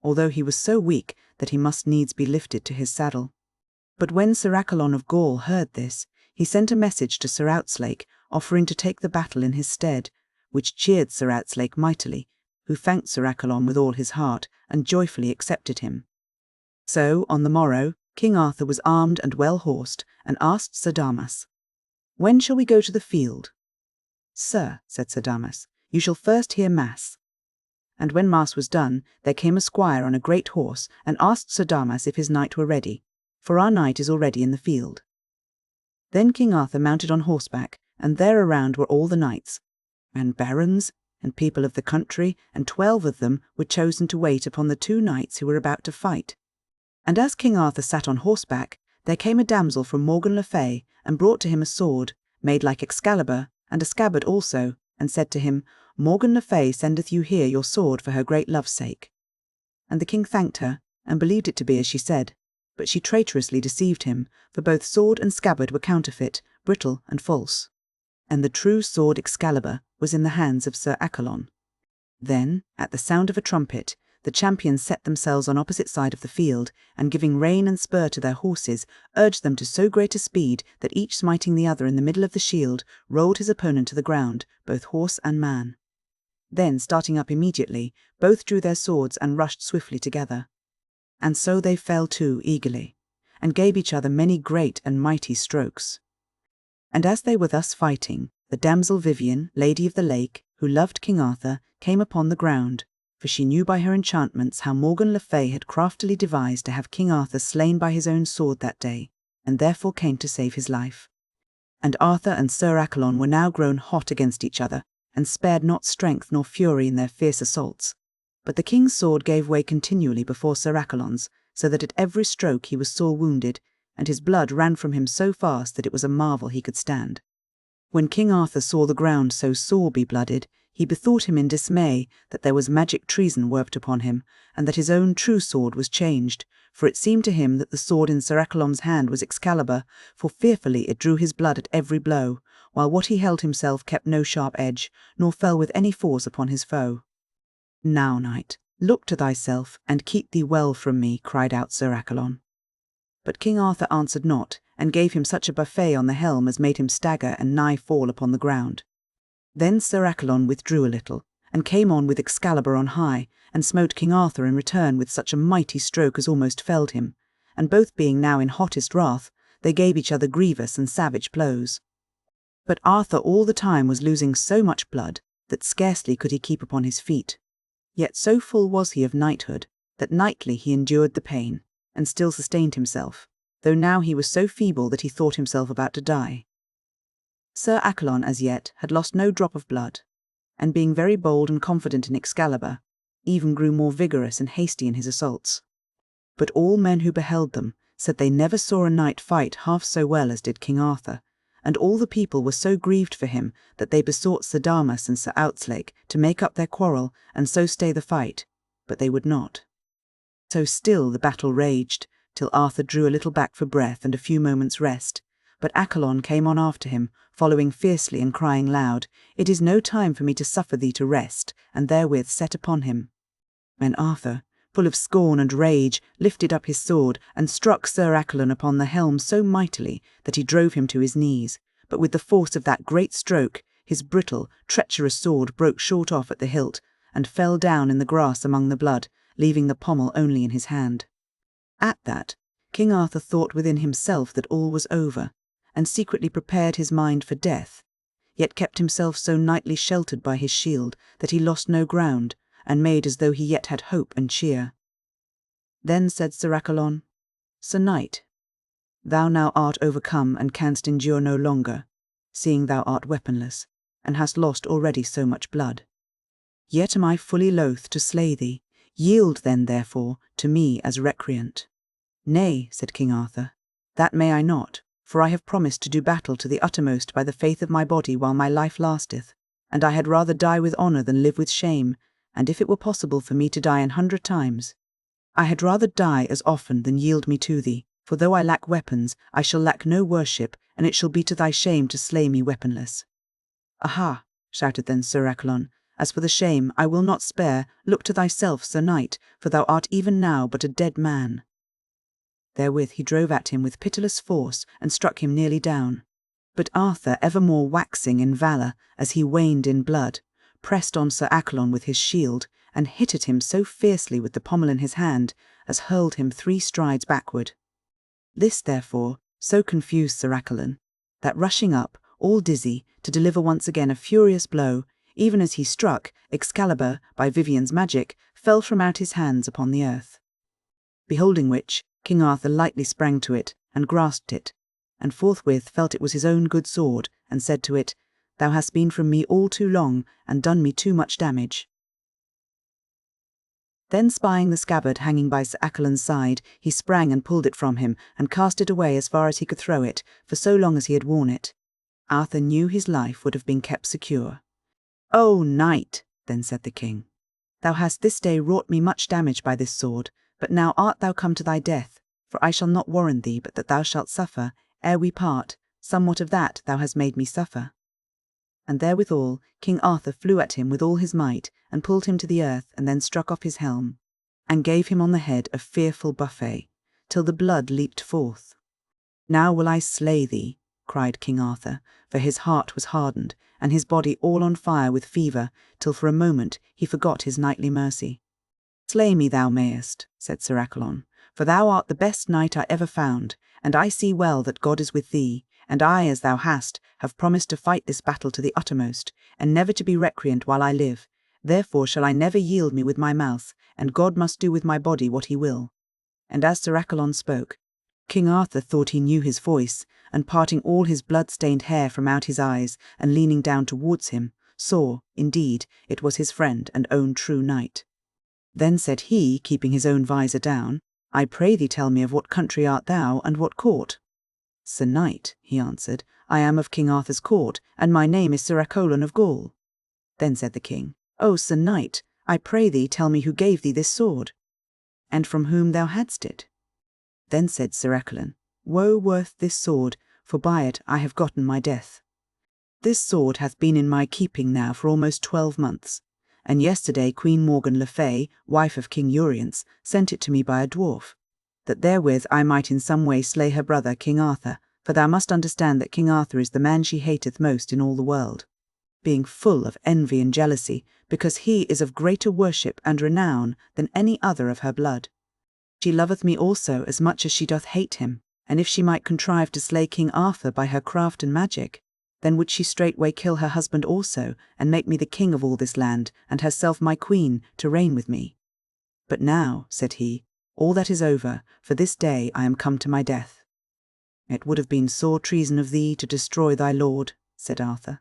although he was so weak that he must needs be lifted to his saddle. But when Sir Accolon of Gaul heard this, he sent a message to Sir Outzlake, offering to take the battle in his stead, which cheered Sir Outzlake mightily, who thanked Sir Accolon with all his heart, and joyfully accepted him. So, on the morrow, King Arthur was armed and well horsed, and asked Sir Damas, "When shall we go to the field?" "Sir," said Sir Damas, "you shall first hear mass." And when mass was done, there came a squire on a great horse, and asked Sir Damas if his knight were ready, "For our knight is already in the field." Then King Arthur mounted on horseback, and there around were all the knights, and barons, and people of the country, and 12 of them were chosen to wait upon the 2 knights who were about to fight. And as King Arthur sat on horseback, there came a damsel from Morgan le Fay, and brought to him a sword, made like Excalibur, and a scabbard also, and said to him, "Morgan le Fay sendeth you here your sword for her great love's sake." And the king thanked her, and believed it to be as she said, but she traitorously deceived him, for both sword and scabbard were counterfeit, brittle, and false. And the true sword Excalibur was in the hands of Sir Accolon. Then, at the sound of a trumpet, the champions set themselves on opposite side of the field, and giving rein and spur to their horses, urged them to so great a speed that each smiting the other in the middle of the shield, rolled his opponent to the ground, both horse and man. Then, starting up immediately, both drew their swords and rushed swiftly together. And so they fell to eagerly, and gave each other many great and mighty strokes. And as they were thus fighting, the damsel Vivien, Lady of the Lake, who loved King Arthur, came upon the ground, for she knew by her enchantments how Morgan le Fay had craftily devised to have King Arthur slain by his own sword that day, and therefore came to save his life. And Arthur and Sir Accolon were now grown hot against each other, and spared not strength nor fury in their fierce assaults. But the king's sword gave way continually before Sir Accolon's, so that at every stroke he was sore wounded, and his blood ran from him so fast that it was a marvel he could stand. When King Arthur saw the ground so sore be-blooded, he bethought him in dismay that there was magic treason worked upon him, and that his own true sword was changed, for it seemed to him that the sword in Sir Accolon's hand was Excalibur, for fearfully it drew his blood at every blow, while what he held himself kept no sharp edge, nor fell with any force upon his foe. "Now, knight, look to thyself, and keep thee well from me," cried out Sir Accolon. But King Arthur answered not, and gave him such a buffet on the helm as made him stagger and nigh fall upon the ground. Then Sir Accolon withdrew a little, and came on with Excalibur on high, and smote King Arthur in return with such a mighty stroke as almost felled him, and both being now in hottest wrath, they gave each other grievous and savage blows. But Arthur all the time was losing so much blood that scarcely could he keep upon his feet. Yet so full was he of knighthood that knightly he endured the pain, and still sustained himself, though now he was so feeble that he thought himself about to die. Sir Accolon as yet had lost no drop of blood, and being very bold and confident in Excalibur, even grew more vigorous and hasty in his assaults. But all men who beheld them said they never saw a knight fight half so well as did King Arthur, and all the people were so grieved for him that they besought Sir Damas and Sir Outzlake to make up their quarrel and so stay the fight, but they would not. So still the battle raged, till Arthur drew a little back for breath and a few moments' rest, but Accolon came on after him, following fiercely and crying loud, "It is no time for me to suffer thee to rest," and therewith set upon him. When Arthur, full of scorn and rage, lifted up his sword and struck Sir Accolon upon the helm so mightily that he drove him to his knees, but with the force of that great stroke his brittle, treacherous sword broke short off at the hilt, and fell down in the grass among the blood, leaving the pommel only in his hand. At that, King Arthur thought within himself that all was over, and secretly prepared his mind for death, yet kept himself so nightly sheltered by his shield that he lost no ground, and made as though he yet had hope and cheer. Then said Sir Accolon, "Sir Knight, thou now art overcome and canst endure no longer, seeing thou art weaponless, and hast lost already so much blood. Yet am I fully loath to slay thee. Yield then, therefore, to me as recreant." "Nay," said King Arthur, "that may I not, for I have promised to do battle to the uttermost by the faith of my body while my life lasteth, and I had rather die with honour than live with shame, and if it were possible for me to die 100 times, I had rather die as often than yield me to thee, for though I lack weapons, I shall lack no worship, and it shall be to thy shame to slay me weaponless." "Aha!" shouted then Sir Accolon, "as for the shame, I will not spare. Look to thyself, Sir Knight, for thou art even now but a dead man." Therewith he drove at him with pitiless force, and struck him nearly down. But Arthur, evermore waxing in valour as he waned in blood, pressed on Sir Accolon with his shield, and hit at him so fiercely with the pommel in his hand, as hurled him 3 strides backward. This, therefore, so confused Sir Accolon, that rushing up, all dizzy, to deliver once again a furious blow, even as he struck, Excalibur, by Vivien's magic, fell from out his hands upon the earth. Beholding which, King Arthur lightly sprang to it, and grasped it, and forthwith felt it was his own good sword, and said to it, "Thou hast been from me all too long, and done me too much damage." Then spying the scabbard hanging by Sir Accolon's side, he sprang and pulled it from him, and cast it away as far as he could throw it, for so long as he had worn it, Arthur knew his life would have been kept secure. "O knight," then said the king, "thou hast this day wrought me much damage by this sword, but now art thou come to thy death, for I shall not warrant thee but that thou shalt suffer, ere we part, somewhat of that thou hast made me suffer." And therewithal King Arthur flew at him with all his might, and pulled him to the earth, and then struck off his helm, and gave him on the head a fearful buffet, till the blood leaped forth. "Now will I slay thee," cried King Arthur, for his heart was hardened, and his body all on fire with fever, till for a moment he forgot his knightly mercy. "Slay me thou mayest," said Sir Accolon, "for thou art the best knight I ever found, and I see well that God is with thee, and I, as thou hast, have promised to fight this battle to the uttermost, and never to be recreant while I live. Therefore shall I never yield me with my mouth, and God must do with my body what he will." And as Sir Accolon spoke, King Arthur thought he knew his voice, and parting all his blood-stained hair from out his eyes, and leaning down towards him, saw, indeed, it was his friend and own true knight. Then said he, keeping his own visor down, "I pray thee tell me of what country art thou, and what court?" "Sir Knight," he answered, "I am of King Arthur's court, and my name is Sir Accolon of Gaul." Then said the king, "O Sir Knight, I pray thee tell me who gave thee this sword, and from whom thou hadst it." Then said Sir Accolon, "Woe worth this sword, for by it I have gotten my death. This sword hath been in my keeping now for almost 12 months, and yesterday Queen Morgan le Fay, wife of King Leodegrance, sent it to me by a dwarf, that therewith I might in some way slay her brother King Arthur, for thou must understand that King Arthur is the man she hateth most in all the world, being full of envy and jealousy, because he is of greater worship and renown than any other of her blood. She loveth me also as much as she doth hate him, and if she might contrive to slay King Arthur by her craft and magic, then would she straightway kill her husband also, and make me the king of all this land, and herself my queen, to reign with me. But now," said he, "all that is over, for this day I am come to my death." "It would have been sore treason of thee to destroy thy lord," said Arthur.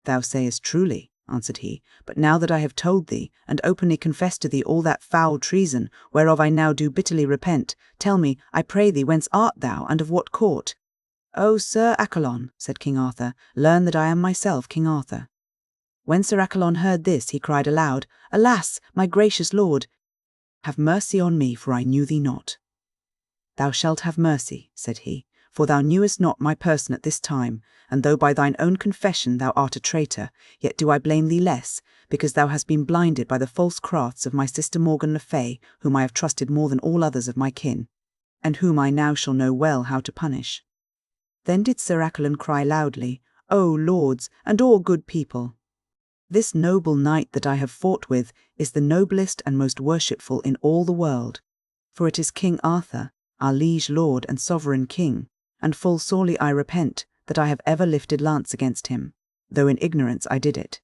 "Thou sayest truly," answered he, "but now that I have told thee, and openly confessed to thee all that foul treason, whereof I now do bitterly repent, tell me, I pray thee, whence art thou, and of what court?" "O Sir Accolon," said King Arthur, "learn that I am myself King Arthur." When Sir Accolon heard this, he cried aloud, "Alas, my gracious lord, have mercy on me, for I knew thee not." "Thou shalt have mercy," said he, for thou knewest not my person at this time, and though by thine own confession thou art a traitor, yet do I blame thee less, because thou hast been blinded by the false crafts of my sister Morgan le Fay, whom I have trusted more than all others of my kin, and whom I now shall know well how to punish." Then did Sir Accolon cry loudly, "O lords, and all good people! This noble knight that I have fought with is the noblest and most worshipful in all the world, for it is King Arthur, our liege lord and sovereign king, and full sorely I repent that I have ever lifted lance against him, though in ignorance I did it."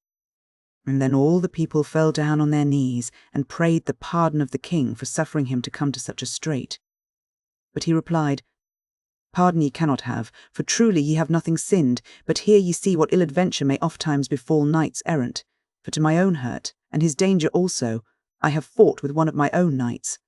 And then all the people fell down on their knees and prayed the pardon of the king for suffering him to come to such a strait. But he replied, "Pardon ye cannot have, for truly ye have nothing sinned, but here ye see what ill adventure may ofttimes befall knights errant, for to my own hurt, and his danger also, I have fought with one of my own knights."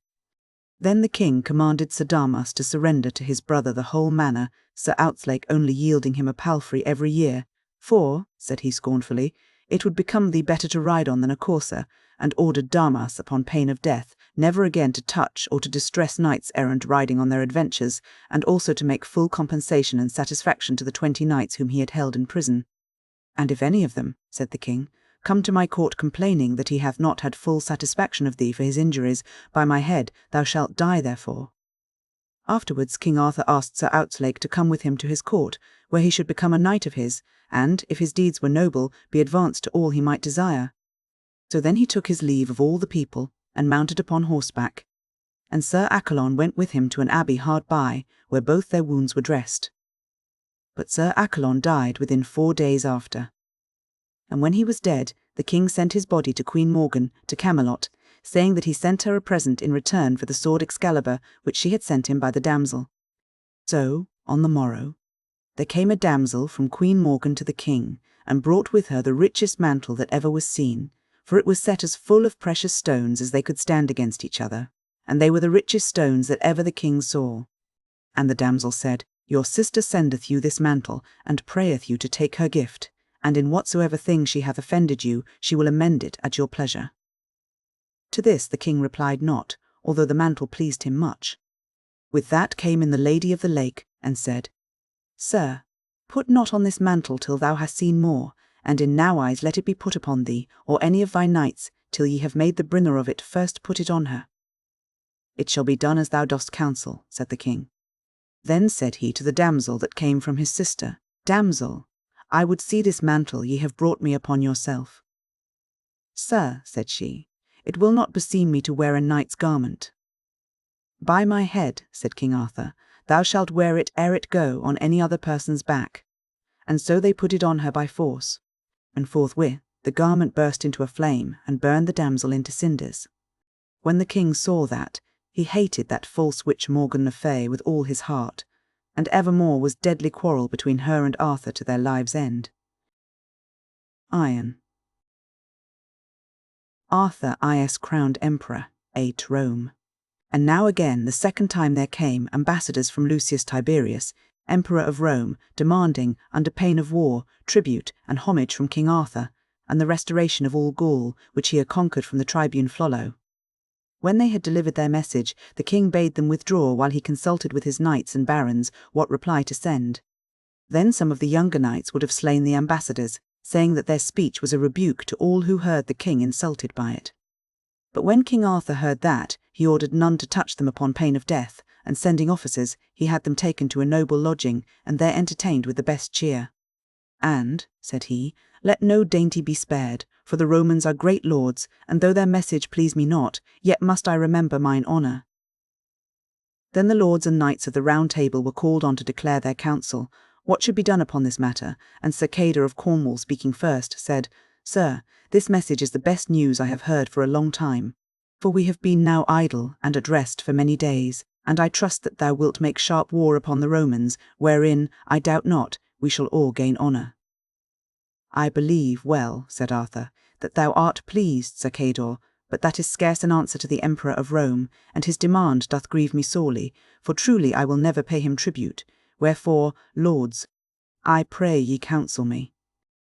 Then the king commanded Sir Damas to surrender to his brother the whole manor, Sir Outzlake only yielding him a palfrey every year, "For," said he scornfully, "it would become thee better to ride on than a courser," and ordered Damas, upon pain of death, never again to touch or to distress knights errant riding on their adventures, and also to make full compensation and satisfaction to the 20 knights whom he had held in prison. "And if any of them," said the king, "come to my court complaining that he hath not had full satisfaction of thee for his injuries, by my head thou shalt die therefore." Afterwards King Arthur asked Sir Outzlake to come with him to his court, where he should become a knight of his, and, if his deeds were noble, be advanced to all he might desire. So then he took his leave of all the people, and mounted upon horseback, and Sir Accolon went with him to an abbey hard by, where both their wounds were dressed. But Sir Accolon died within 4 days after. And when he was dead, the king sent his body to Queen Morgan, to Camelot, saying that he sent her a present in return for the sword Excalibur which she had sent him by the damsel. So, on the morrow, there came a damsel from Queen Morgan to the king, and brought with her the richest mantle that ever was seen, for it was set as full of precious stones as they could stand against each other, and they were the richest stones that ever the king saw. And the damsel said, "Your sister sendeth you this mantle, and prayeth you to take her gift, and in whatsoever thing she hath offended you, she will amend it at your pleasure." To this the king replied not, although the mantle pleased him much. With that came in the Lady of the Lake, and said, "Sir, put not on this mantle till thou hast seen more, and in nowise let it be put upon thee, or any of thy knights, till ye have made the bringer of it first put it on her." "It shall be done as thou dost counsel," said the king. Then said he to the damsel that came from his sister, "Damsel, I would see this mantle ye have brought me upon yourself." "Sir," said she, "it will not beseem me to wear a knight's garment." "By my head," said King Arthur, "thou shalt wear it ere it go on any other person's back." And so they put it on her by force, and forthwith the garment burst into a flame and burned the damsel into cinders. When the king saw that, he hated that false witch Morgan le Fay with all his heart, and evermore was deadly quarrel between her and Arthur to their lives' end. Iron. Arthur is crowned emperor, 8 Rome. And now again the second time there came ambassadors from Lucius Tiberius, emperor of Rome, demanding, under pain of war, tribute and homage from King Arthur, and the restoration of all Gaul, which he had conquered from the tribune Flollo. When they had delivered their message, the king bade them withdraw while he consulted with his knights and barons what reply to send. Then some of the younger knights would have slain the ambassadors, saying that their speech was a rebuke to all who heard the king insulted by it. But when King Arthur heard that, he ordered none to touch them upon pain of death, and sending officers, he had them taken to a noble lodging, and there entertained with the best cheer. "And," said he, "let no dainty be spared, for the Romans are great lords, and though their message please me not, yet must I remember mine honour." Then the lords and knights of the Round Table were called on to declare their counsel, what should be done upon this matter, and Sir Cador of Cornwall, speaking first, said, "Sir, this message is the best news I have heard for a long time, for we have been now idle and at rest for many days, and I trust that thou wilt make sharp war upon the Romans, wherein, I doubt not, we shall all gain honour." "I believe well," said Arthur, "that thou art pleased, Sir Cador, but that is scarce an answer to the Emperor of Rome, and his demand doth grieve me sorely, for truly I will never pay him tribute, wherefore, lords, I pray ye counsel me."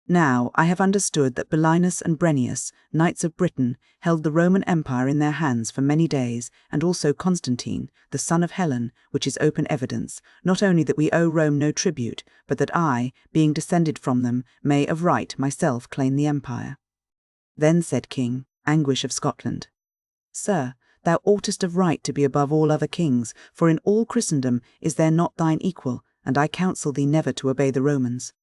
Now I have understood that Belinus and Brenius, knights of Britain, held the Roman Empire in their hands for many days, and also Constantine, the son of Helen, which is open evidence, not only that we owe Rome no tribute, but that I, being descended from them, may of right myself claim the empire. Then said King Anguish of Scotland, Sir, thou oughtest of right to be above all other kings, for in all Christendom is there not thine equal, and I counsel thee never to obey the Romans.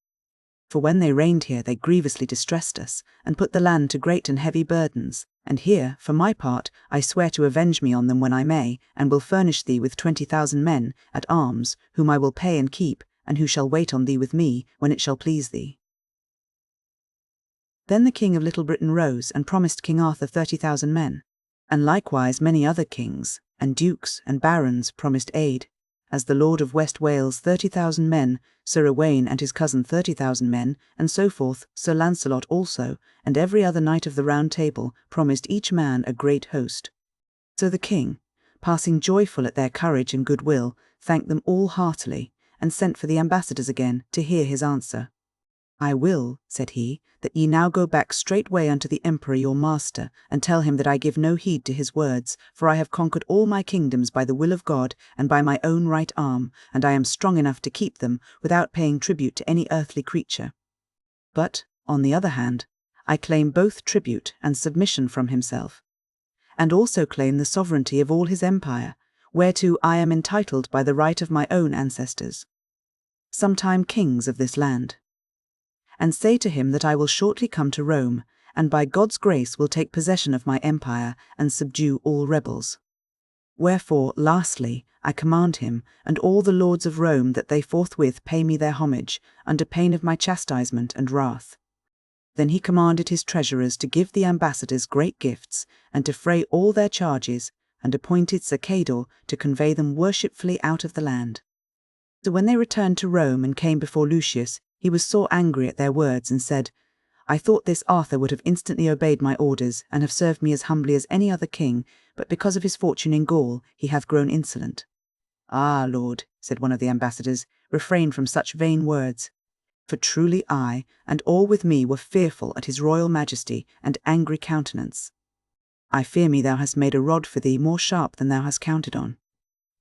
For when they reigned here they grievously distressed us, and put the land to great and heavy burdens. And here, for my part, I swear to avenge me on them when I may, and will furnish thee with 20,000 men at arms, whom I will pay and keep, and who shall wait on thee with me, when it shall please thee. Then the king of Little Britain rose, and promised King Arthur 30,000 men. And likewise many other kings, and dukes, and barons promised aid, as the Lord of West Wales 30,000 men, Sir Owain and his cousin 30,000 men, and so forth, Sir Lancelot also, and every other knight of the Round Table promised each man a great host. So the king, passing joyful at their courage and goodwill, thanked them all heartily, and sent for the ambassadors again to hear his answer. I will, said he, that ye now go back straightway unto the emperor your master, and tell him that I give no heed to his words, for I have conquered all my kingdoms by the will of God and by my own right arm, and I am strong enough to keep them without paying tribute to any earthly creature. But, on the other hand, I claim both tribute and submission from himself, and also claim the sovereignty of all his empire, whereto I am entitled by the right of my own ancestors, sometime kings of this land. And say to him that I will shortly come to Rome, and by God's grace will take possession of my empire and subdue all rebels. Wherefore, lastly, I command him, and all the lords of Rome, that they forthwith pay me their homage, under pain of my chastisement and wrath. Then he commanded his treasurers to give the ambassadors great gifts, and to fray all their charges, and appointed Sir Cador to convey them worshipfully out of the land. So when they returned to Rome and came before Lucius, he was sore angry at their words, and said, I thought this Arthur would have instantly obeyed my orders, and have served me as humbly as any other king, but because of his fortune in Gaul he hath grown insolent. Ah, Lord, said one of the ambassadors, refrain from such vain words. For truly I, and all with me, were fearful at his royal majesty and angry countenance. I fear me thou hast made a rod for thee more sharp than thou hast counted on.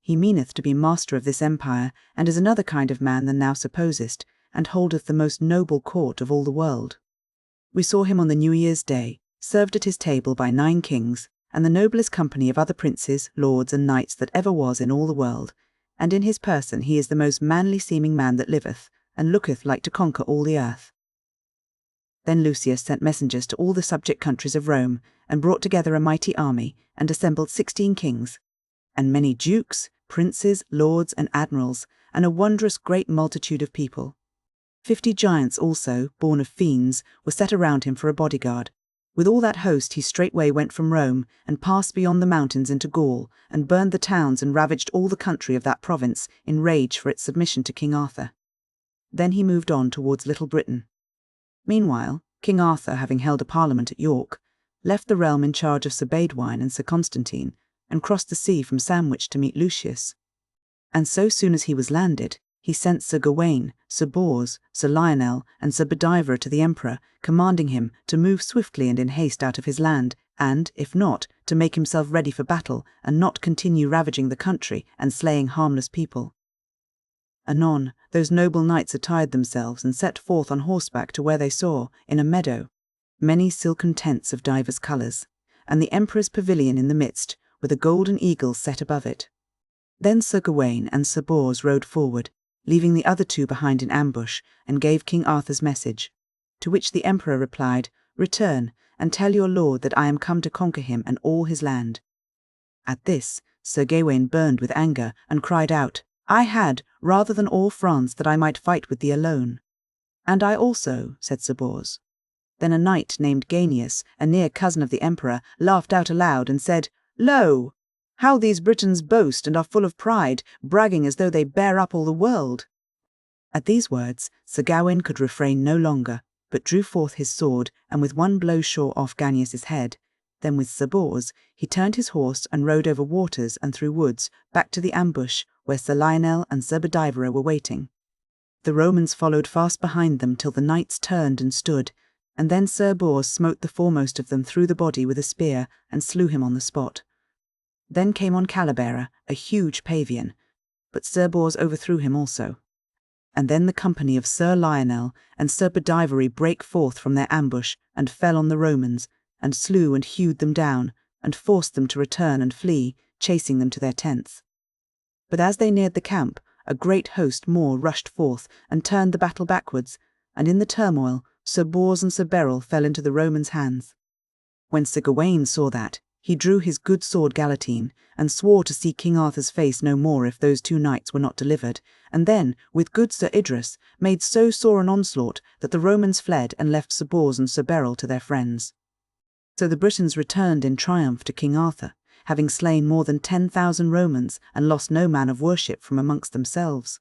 He meaneth to be master of this empire, and is another kind of man than thou supposest, and holdeth the most noble court of all the world. We saw him on the New Year's Day, served at his table by 9 kings, and the noblest company of other princes, lords, and knights that ever was in all the world, and in his person he is the most manly-seeming man that liveth, and looketh like to conquer all the earth. Then Lucius sent messengers to all the subject countries of Rome, and brought together a mighty army, and assembled 16 kings, and many dukes, princes, lords, and admirals, and a wondrous great multitude of people. 50 giants also, born of fiends, were set around him for a bodyguard. With all that host he straightway went from Rome, and passed beyond the mountains into Gaul, and burned the towns and ravaged all the country of that province, in rage for its submission to King Arthur. Then he moved on towards Little Britain. Meanwhile, King Arthur, having held a parliament at York, left the realm in charge of Sir Baudouin and Sir Constantine, and crossed the sea from Sandwich to meet Lucius. And so soon as he was landed, he sent Sir Gawain, Sir Bors, Sir Lionel, and Sir Bedivere to the emperor, commanding him to move swiftly and in haste out of his land, and, if not, to make himself ready for battle, and not continue ravaging the country and slaying harmless people. Anon, those noble knights attired themselves and set forth on horseback to where they saw, in a meadow, many silken tents of divers colours, and the emperor's pavilion in the midst, with a golden eagle set above it. Then Sir Gawain and Sir Bors rode forward, leaving the other 2 behind in ambush, and gave King Arthur's message, to which the emperor replied, Return, and tell your lord that I am come to conquer him and all his land. At this, Sir Gawain burned with anger, and cried out, I had, rather than all France, that I might fight with thee alone. And I also, said Sir Bors. Then a knight named Ganius, a near cousin of the emperor, laughed out aloud, and said, Lo! How these Britons boast and are full of pride, bragging as though they bear up all the world. At these words Sir Gawain could refrain no longer, but drew forth his sword, and with one blow shore off Ganius's head. Then with Sir Bors he turned his horse and rode over waters and through woods, back to the ambush, where Sir Lionel and Sir Bedivere were waiting. The Romans followed fast behind them till the knights turned and stood, and then Sir Bors smote the foremost of them through the body with a spear and slew him on the spot. Then came on Calibera, a huge Pavian, but Sir Bors overthrew him also. And then the company of Sir Lionel and Sir Bedivere brake forth from their ambush and fell on the Romans, and slew and hewed them down, and forced them to return and flee, chasing them to their tents. But as they neared the camp, a great host more rushed forth and turned the battle backwards, and in the turmoil Sir Bors and Sir Beryl fell into the Romans' hands. When Sir Gawain saw that, he drew his good sword Galatine, and swore to see King Arthur's face no more if those 2 knights were not delivered, and then, with good Sir Idrus, made so sore an onslaught that the Romans fled and left Sir Bors and Sir Beryl to their friends. So the Britons returned in triumph to King Arthur, having slain more than 10,000 Romans and lost no man of worship from amongst themselves.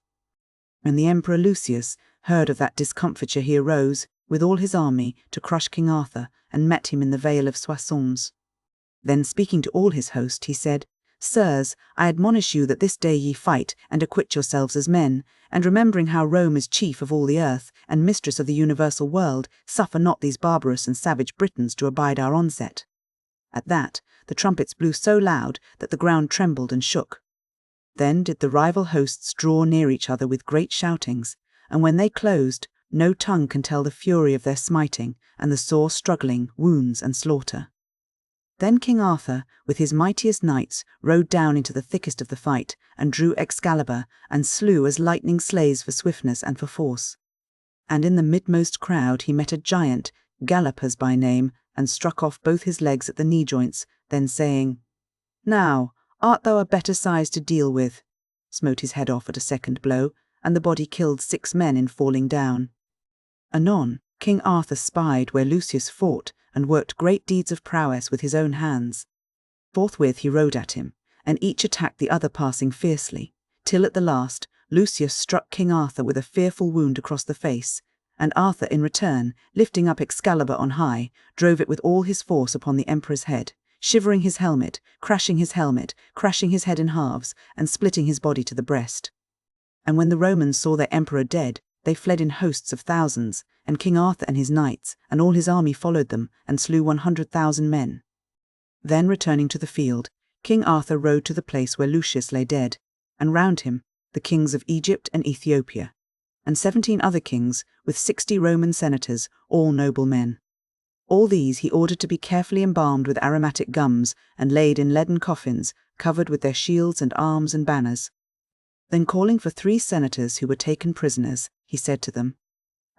When the Emperor Lucius heard of that discomfiture, he arose, with all his army, to crush King Arthur, and met him in the vale of Soissons. Then speaking to all his host, he said, Sirs, I admonish you that this day ye fight and acquit yourselves as men, and remembering how Rome is chief of all the earth, and mistress of the universal world, suffer not these barbarous and savage Britons to abide our onset. At that, the trumpets blew so loud that the ground trembled and shook. Then did the rival hosts draw near each other with great shoutings, and when they closed, no tongue can tell the fury of their smiting, and the sore struggling, wounds and slaughter. Then King Arthur, with his mightiest knights, rode down into the thickest of the fight, and drew Excalibur, and slew as lightning slays for swiftness and for force. And in the midmost crowd he met a giant, Gallopers by name, and struck off both his legs at the knee joints, then saying, Now, art thou a better size to deal with? Smote his head off at a second blow, and the body killed 6 men in falling down. Anon, King Arthur spied where Lucius fought, and worked great deeds of prowess with his own hands. Forthwith he rode at him, and each attacked the other passing fiercely, till at the last Lucius struck King Arthur with a fearful wound across the face, and Arthur in return, lifting up Excalibur on high, drove it with all his force upon the Emperor's head, shivering his helmet, crashing his head in halves, and splitting his body to the breast. And when the Romans saw their Emperor dead, they fled in hosts of thousands, and King Arthur and his knights and all his army followed them, and slew 100,000 men. Then returning to the field, King Arthur rode to the place where Lucius lay dead, and round him the kings of Egypt and Ethiopia, and 17 other kings, with 60 Roman senators, all noble men. All these he ordered to be carefully embalmed with aromatic gums, and laid in leaden coffins, covered with their shields and arms and banners. Then calling for 3 senators who were taken prisoners, he said to them,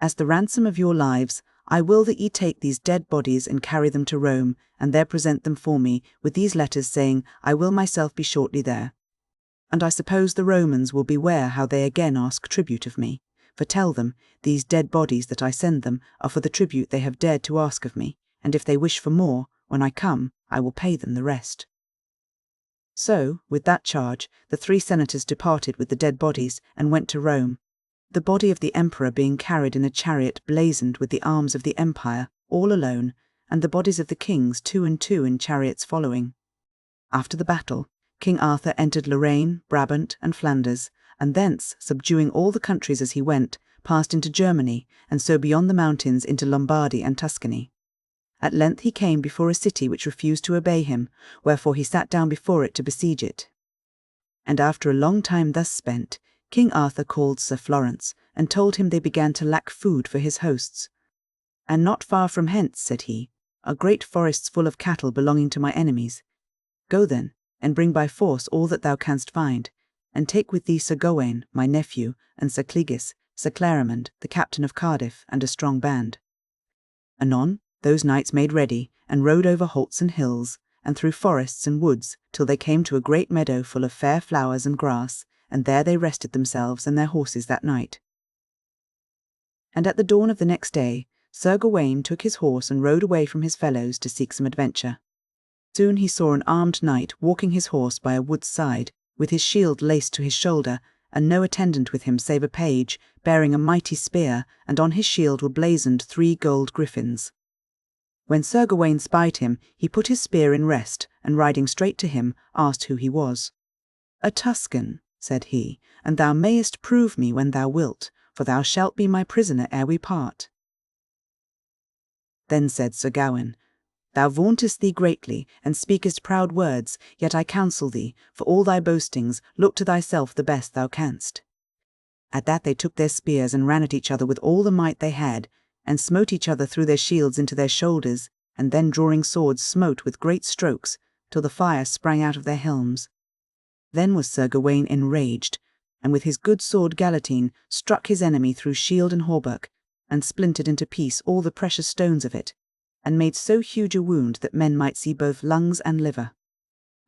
As the ransom of your lives, I will that ye take these dead bodies and carry them to Rome, and there present them for me, with these letters saying, I will myself be shortly there. And I suppose the Romans will beware how they again ask tribute of me. For tell them, these dead bodies that I send them are for the tribute they have dared to ask of me, and if they wish for more, when I come, I will pay them the rest. So, with that charge, the 3 senators departed with the dead bodies, and went to Rome, the body of the emperor being carried in a chariot blazoned with the arms of the empire, all alone, and the bodies of the kings 2 and 2 in chariots following. After the battle, King Arthur entered Lorraine, Brabant, and Flanders, and thence, subduing all the countries as he went, passed into Germany, and so beyond the mountains into Lombardy and Tuscany. At length he came before a city which refused to obey him, wherefore he sat down before it to besiege it. And after a long time thus spent, King Arthur called Sir Florence, and told him they began to lack food for his hosts. And not far from hence, said he, are great forests full of cattle belonging to my enemies. Go then, and bring by force all that thou canst find, and take with thee Sir Gawain, my nephew, and Sir Clegis, Sir Clarimond, the captain of Cardiff, and a strong band. Anon, those knights made ready, and rode over holts and hills, and through forests and woods, till they came to a great meadow full of fair flowers and grass, and there they rested themselves and their horses that night. And at the dawn of the next day, Sir Gawain took his horse and rode away from his fellows to seek some adventure. Soon he saw an armed knight walking his horse by a wood's side, with his shield laced to his shoulder, and no attendant with him save a page, bearing a mighty spear, and on his shield were blazoned 3 gold griffins. When Sir Gawain spied him, he put his spear in rest, and riding straight to him, asked who he was. A Tuscan, said he, and thou mayest prove me when thou wilt, for thou shalt be my prisoner ere we part." Then said Sir Gawain, "Thou vauntest thee greatly, and speakest proud words, yet I counsel thee, for all thy boastings, look to thyself the best thou canst." At that they took their spears and ran at each other with all the might they had, and smote each other through their shields into their shoulders, and then drawing swords smote with great strokes, till the fire sprang out of their helms. Then was Sir Gawain enraged, and with his good sword Galatine struck his enemy through shield and hauberk, and splintered into piece all the precious stones of it, and made so huge a wound that men might see both lungs and liver.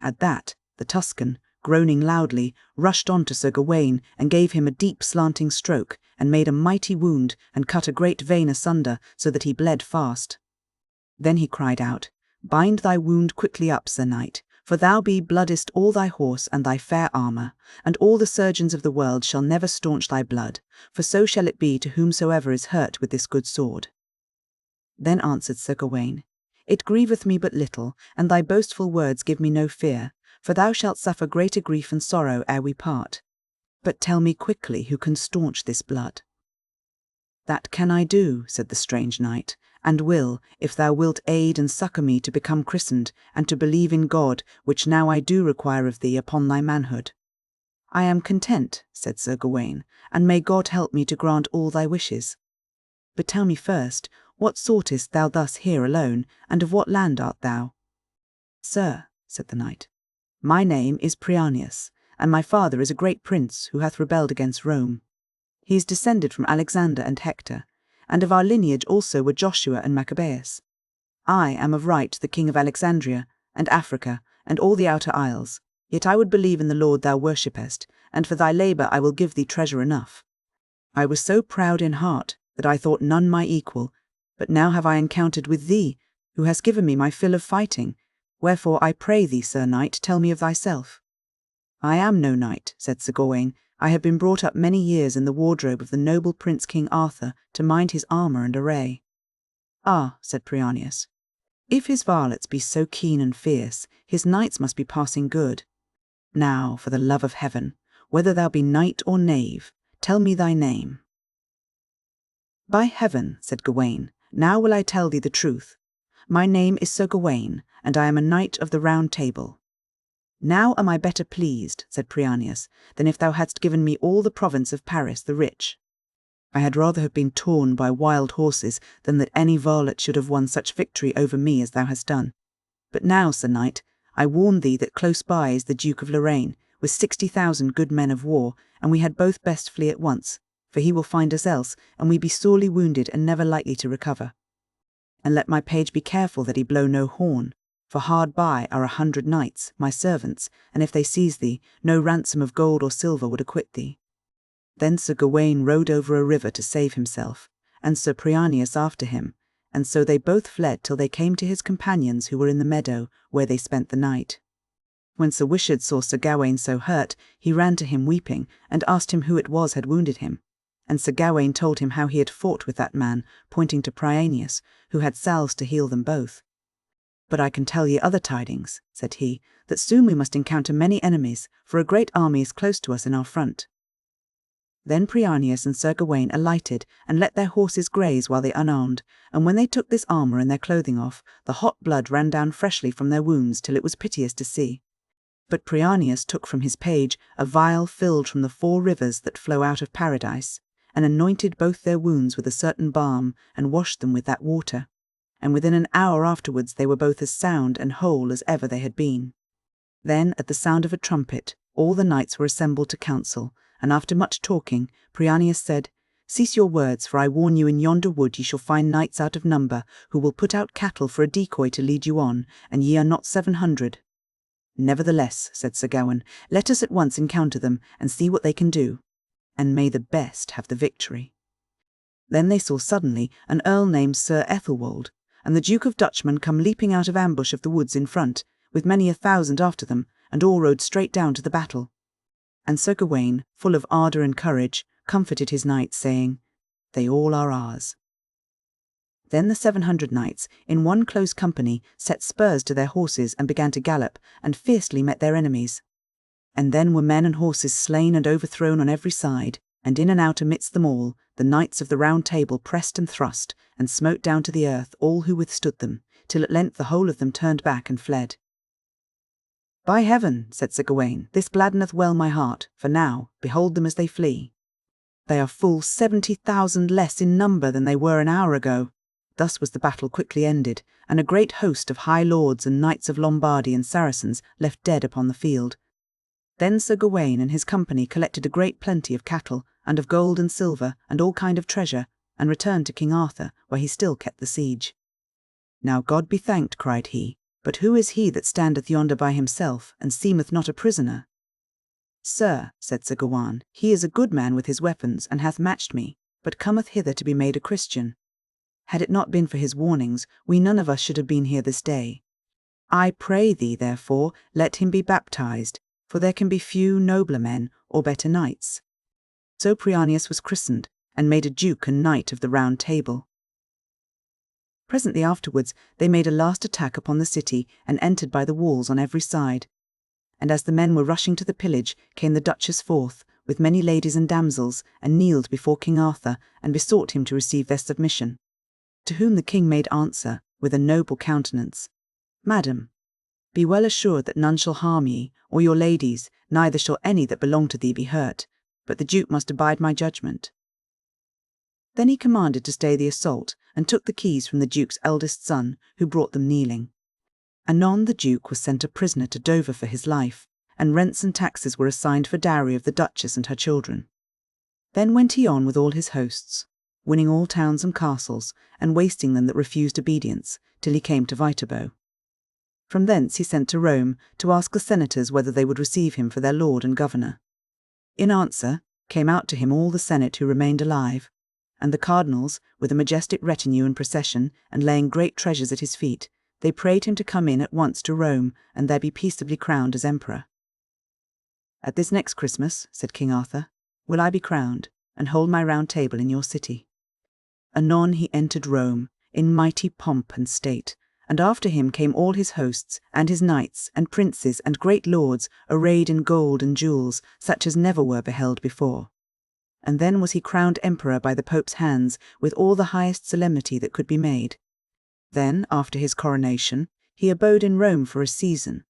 At that the Tuscan, groaning loudly, rushed on to Sir Gawain, and gave him a deep slanting stroke, and made a mighty wound, and cut a great vein asunder, so that he bled fast. Then he cried out, "Bind thy wound quickly up, Sir Knight, for thou bloodest all thy horse and thy fair armour, and all the surgeons of the world shall never staunch thy blood, for so shall it be to whomsoever is hurt with this good sword." Then answered Sir Gawain, "It grieveth me but little, and thy boastful words give me no fear, for thou shalt suffer greater grief and sorrow ere we part. But tell me quickly who can staunch this blood." "That can I do," said the strange knight, "and will, if thou wilt aid and succour me to become christened, and to believe in God, which now I do require of thee upon thy manhood." "I am content," said Sir Gawain, "and may God help me to grant all thy wishes. But tell me first, what sortest thou thus here alone, and of what land art thou?" "Sir," said the knight, "my name is Prianius, and my father is a great prince who hath rebelled against Rome. He is descended from Alexander and Hector, and of our lineage also were Joshua and Maccabeus. I am of right the king of Alexandria, and Africa, and all the outer isles, yet I would believe in the Lord thou worshippest, and for thy labour I will give thee treasure enough. I was so proud in heart that I thought none my equal, but now have I encountered with thee, who hast given me my fill of fighting, wherefore I pray thee, Sir Knight, tell me of thyself." "I am no knight," said Sir Gawain. "I have been brought up many years in the wardrobe of the noble Prince King Arthur to mind his armour and array." "Ah," said Prianius, "if his varlets be so keen and fierce, his knights must be passing good. Now, for the love of heaven, whether thou be knight or knave, tell me thy name." "By heaven," said Gawain, "now will I tell thee the truth. My name is Sir Gawain, and I am a knight of the Round Table." "Now am I better pleased," said Prianius, "than if thou hadst given me all the province of Paris the rich. I had rather have been torn by wild horses than that any varlet should have won such victory over me as thou hast done. But now, Sir Knight, I warn thee that close by is the Duke of Lorraine, with 60,000 good men of war, and we had both best flee at once, for he will find us else, and we be sorely wounded and never likely to recover. And let my page be careful that he blow no horn, for hard by are 100 knights, my servants, and if they seize thee, no ransom of gold or silver would acquit thee." Then Sir Gawain rode over a river to save himself, and Sir Prianius after him, and so they both fled till they came to his companions who were in the meadow, where they spent the night. When Sir Wishart saw Sir Gawain so hurt, he ran to him weeping, and asked him who it was had wounded him. And Sir Gawain told him how he had fought with that man, pointing to Prianius, who had salves to heal them both. "But I can tell ye other tidings," said he, "that soon we must encounter many enemies, for a great army is close to us in our front." Then Prianius and Sir Gawain alighted, and let their horses graze while they unarmed, and when they took this armour and their clothing off, the hot blood ran down freshly from their wounds till it was piteous to see. But Prianius took from his page a vial filled from the 4 rivers that flow out of Paradise, and anointed both their wounds with a certain balm, and washed them with that water. And within an hour afterwards they were both as sound and whole as ever they had been. Then, at the sound of a trumpet, all the knights were assembled to council, and after much talking, Prianius said, "Cease your words, for I warn you in yonder wood ye shall find knights out of number, who will put out cattle for a decoy to lead you on, and ye are not 700. "Nevertheless," said Sir Gawain, "let us at once encounter them, and see what they can do. And may the best have the victory." Then they saw suddenly an earl named Sir Ethelwold, and the Duke of Dutchman come leaping out of ambush of the woods in front, with many 1,000 after them, and all rode straight down to the battle. And Sir Gawain, full of ardour and courage, comforted his knights, saying, "They all are ours." Then the 700 knights, in one close company, set spurs to their horses and began to gallop, and fiercely met their enemies. And then were men and horses slain and overthrown on every side, And in and out amidst them all, the knights of the Round Table pressed and thrust, and smote down to the earth all who withstood them, till at length the whole of them turned back and fled. By heaven, said Sir Gawain, this gladdeneth well my heart, for now, behold them as they flee. They are full 70,000 less in number than they were an hour ago. Thus was the battle quickly ended, and a great host of high lords and knights of Lombardy and Saracens left dead upon the field. Then Sir Gawain and his company collected a great plenty of cattle, and of gold and silver, and all kind of treasure, and returned to King Arthur, where he still kept the siege. Now God be thanked, cried he, but who is he that standeth yonder by himself, and seemeth not a prisoner? Sir, said Sir Gawain, he is a good man with his weapons, and hath matched me, but cometh hither to be made a Christian. Had it not been for his warnings, we none of us should have been here this day. I pray thee, therefore, let him be baptized, for there can be few nobler men or better knights. So Prianius was christened, and made a duke and knight of the Round Table. Presently afterwards they made a last attack upon the city, and entered by the walls on every side. And as the men were rushing to the pillage, came the Duchess forth, with many ladies and damsels, and kneeled before King Arthur, and besought him to receive their submission. To whom the king made answer, with a noble countenance, Madam, be well assured that none shall harm ye, or your ladies, neither shall any that belong to thee be hurt, but the Duke must abide my judgment. Then he commanded to stay the assault, and took the keys from the Duke's eldest son, who brought them kneeling. Anon the Duke was sent a prisoner to Dover for his life, and rents and taxes were assigned for dowry of the Duchess and her children. Then went he on with all his hosts, winning all towns and castles, and wasting them that refused obedience, till he came to Viterbo. From thence he sent to Rome, to ask the senators whether they would receive him for their lord and governor. In answer came out to him all the senate who remained alive, and the cardinals, with a majestic retinue and procession, and laying great treasures at his feet, they prayed him to come in at once to Rome, and there be peaceably crowned as emperor. At this next Christmas, said King Arthur, will I be crowned, and hold my Round Table in your city. Anon he entered Rome, in mighty pomp and state, and after him came all his hosts, and his knights, and princes, and great lords, arrayed in gold and jewels, such as never were beheld before. And then was he crowned emperor by the Pope's hands, with all the highest solemnity that could be made. Then, after his coronation, he abode in Rome for a season,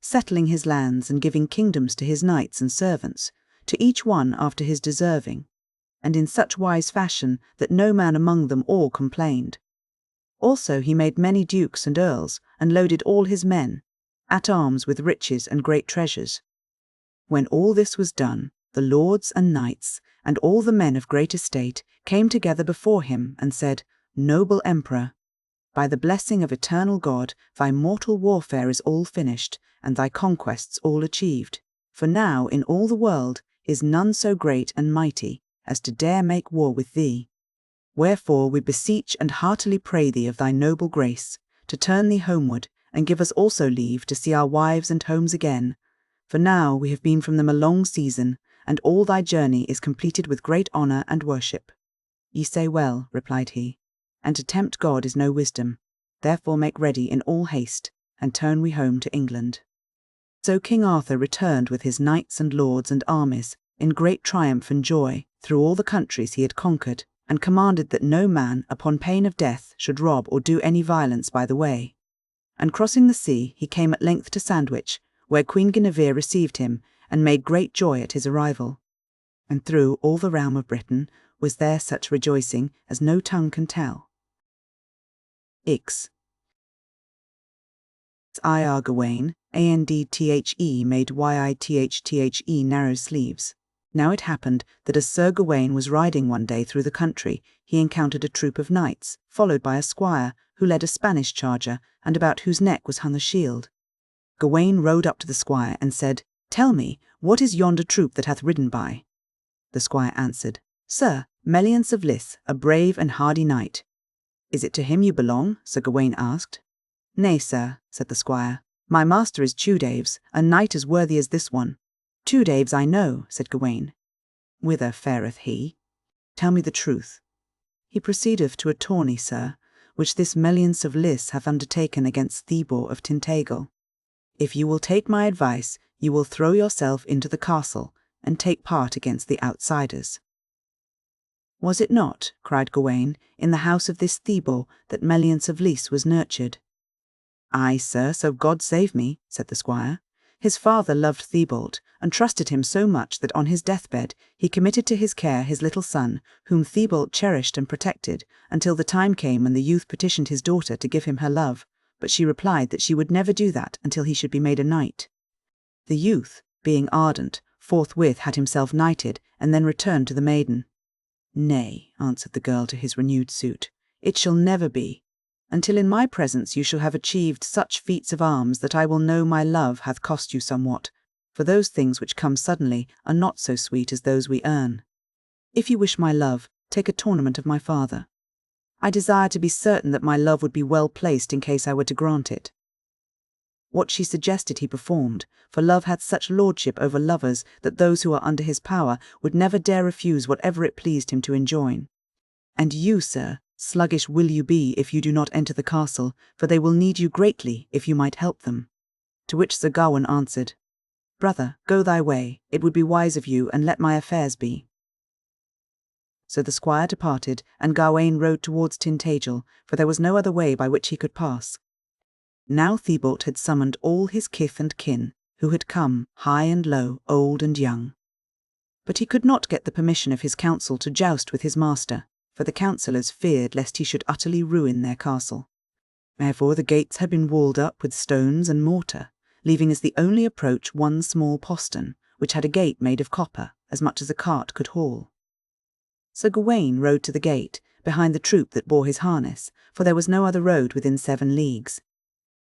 settling his lands and giving kingdoms to his knights and servants, to each one after his deserving, and in such wise fashion that no man among them all complained. Also he made many dukes and earls, and loaded all his men, at arms with riches and great treasures. When all this was done, the lords and knights, and all the men of great estate, came together before him, and said, Noble Emperor, by the blessing of eternal God, thy mortal warfare is all finished, and thy conquests all achieved. For now in all the world is none so great and mighty as to dare make war with thee. Wherefore we beseech and heartily pray thee of thy noble grace, to turn thee homeward, and give us also leave to see our wives and homes again. For now we have been from them a long season, and all thy journey is completed with great honour and worship. Ye say well, replied he, and to tempt God is no wisdom. Therefore make ready in all haste, and turn we home to England. So King Arthur returned with his knights and lords and armies, in great triumph and joy, through all the countries he had conquered, and commanded that no man, upon pain of death, should rob or do any violence by the way. And crossing the sea, he came at length to Sandwich, where Queen Guinevere received him, and made great joy at his arrival. And through all the realm of Britain was there such rejoicing as no tongue can tell. Ix. Ir Gawain, Andthe made Yiththe narrow sleeves. Now it happened that as Sir Gawain was riding one day through the country, he encountered a troop of knights, followed by a squire, who led a Spanish charger, and about whose neck was hung a shield. Gawain rode up to the squire and said, Tell me, what is yonder troop that hath ridden by? The squire answered, Sir, Merlin of Lys, a brave and hardy knight. Is it to him you belong? Sir Gawain asked. Nay, sir, said the squire, my master is Tudaves, a knight as worthy as this one. Tudaves I know, said Gawain. Whither fareth he? Tell me the truth. He proceedeth to a tourney, sir, which this Merlin of Lys hath undertaken against Thebor of Tintagel. If you will take my advice, you will throw yourself into the castle, and take part against the outsiders. "Was it not," cried Gawain, "in the house of this Thibault that Meliance of Lys was nurtured?" "Ay, sir, so God save me," said the squire. "His father loved Thibault, and trusted him so much that on his deathbed he committed to his care his little son, whom Thibault cherished and protected, until the time came when the youth petitioned his daughter to give him her love, but she replied that she would never do that until he should be made a knight. The youth, being ardent, forthwith had himself knighted, and then returned to the maiden. "Nay," answered the girl to his renewed suit, "it shall never be, until in my presence you shall have achieved such feats of arms that I will know my love hath cost you somewhat, for those things which come suddenly are not so sweet as those we earn. If you wish my love, take a tournament of my father. I desire to be certain that my love would be well placed in case I were to grant it." What she suggested he performed, for love hath such lordship over lovers that those who are under his power would never dare refuse whatever it pleased him to enjoin. "And you, sir, sluggish will you be if you do not enter the castle, for they will need you greatly if you might help them." To which Sir Gawain answered, "Brother, go thy way, it would be wise of you, and let my affairs be." So the squire departed, and Gawain rode towards Tintagel, for there was no other way by which he could pass. Now Thibault had summoned all his kith and kin, who had come, high and low, old and young. But he could not get the permission of his council to joust with his master, for the councillors feared lest he should utterly ruin their castle. Therefore the gates had been walled up with stones and mortar, leaving as the only approach one small postern, which had a gate made of copper, as much as a cart could haul. Sir Gawain rode to the gate, behind the troop that bore his harness, for there was no other road within 7 leagues.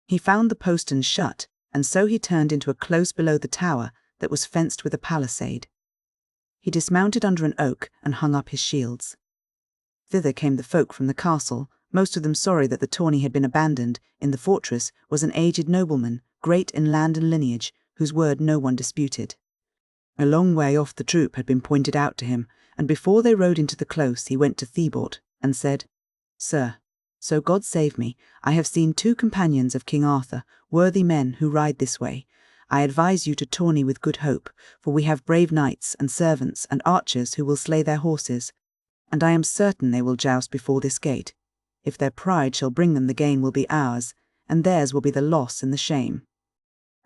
He found the postern shut, and so he turned into a close below the tower that was fenced with a palisade. He dismounted under an oak and hung up his shields. Thither came the folk from the castle, most of them sorry that the tourney had been abandoned. In the fortress was an aged nobleman, great in land and lineage, whose word no one disputed. A long way off the troop had been pointed out to him, and before they rode into the close he went to Thibault, and said, "Sir, so God save me, I have seen 2 companions of King Arthur, worthy men who ride this way. I advise you to tourney with good hope, for we have brave knights and servants and archers who will slay their horses, and I am certain they will joust before this gate. If their pride shall bring them, the gain will be ours, and theirs will be the loss and the shame."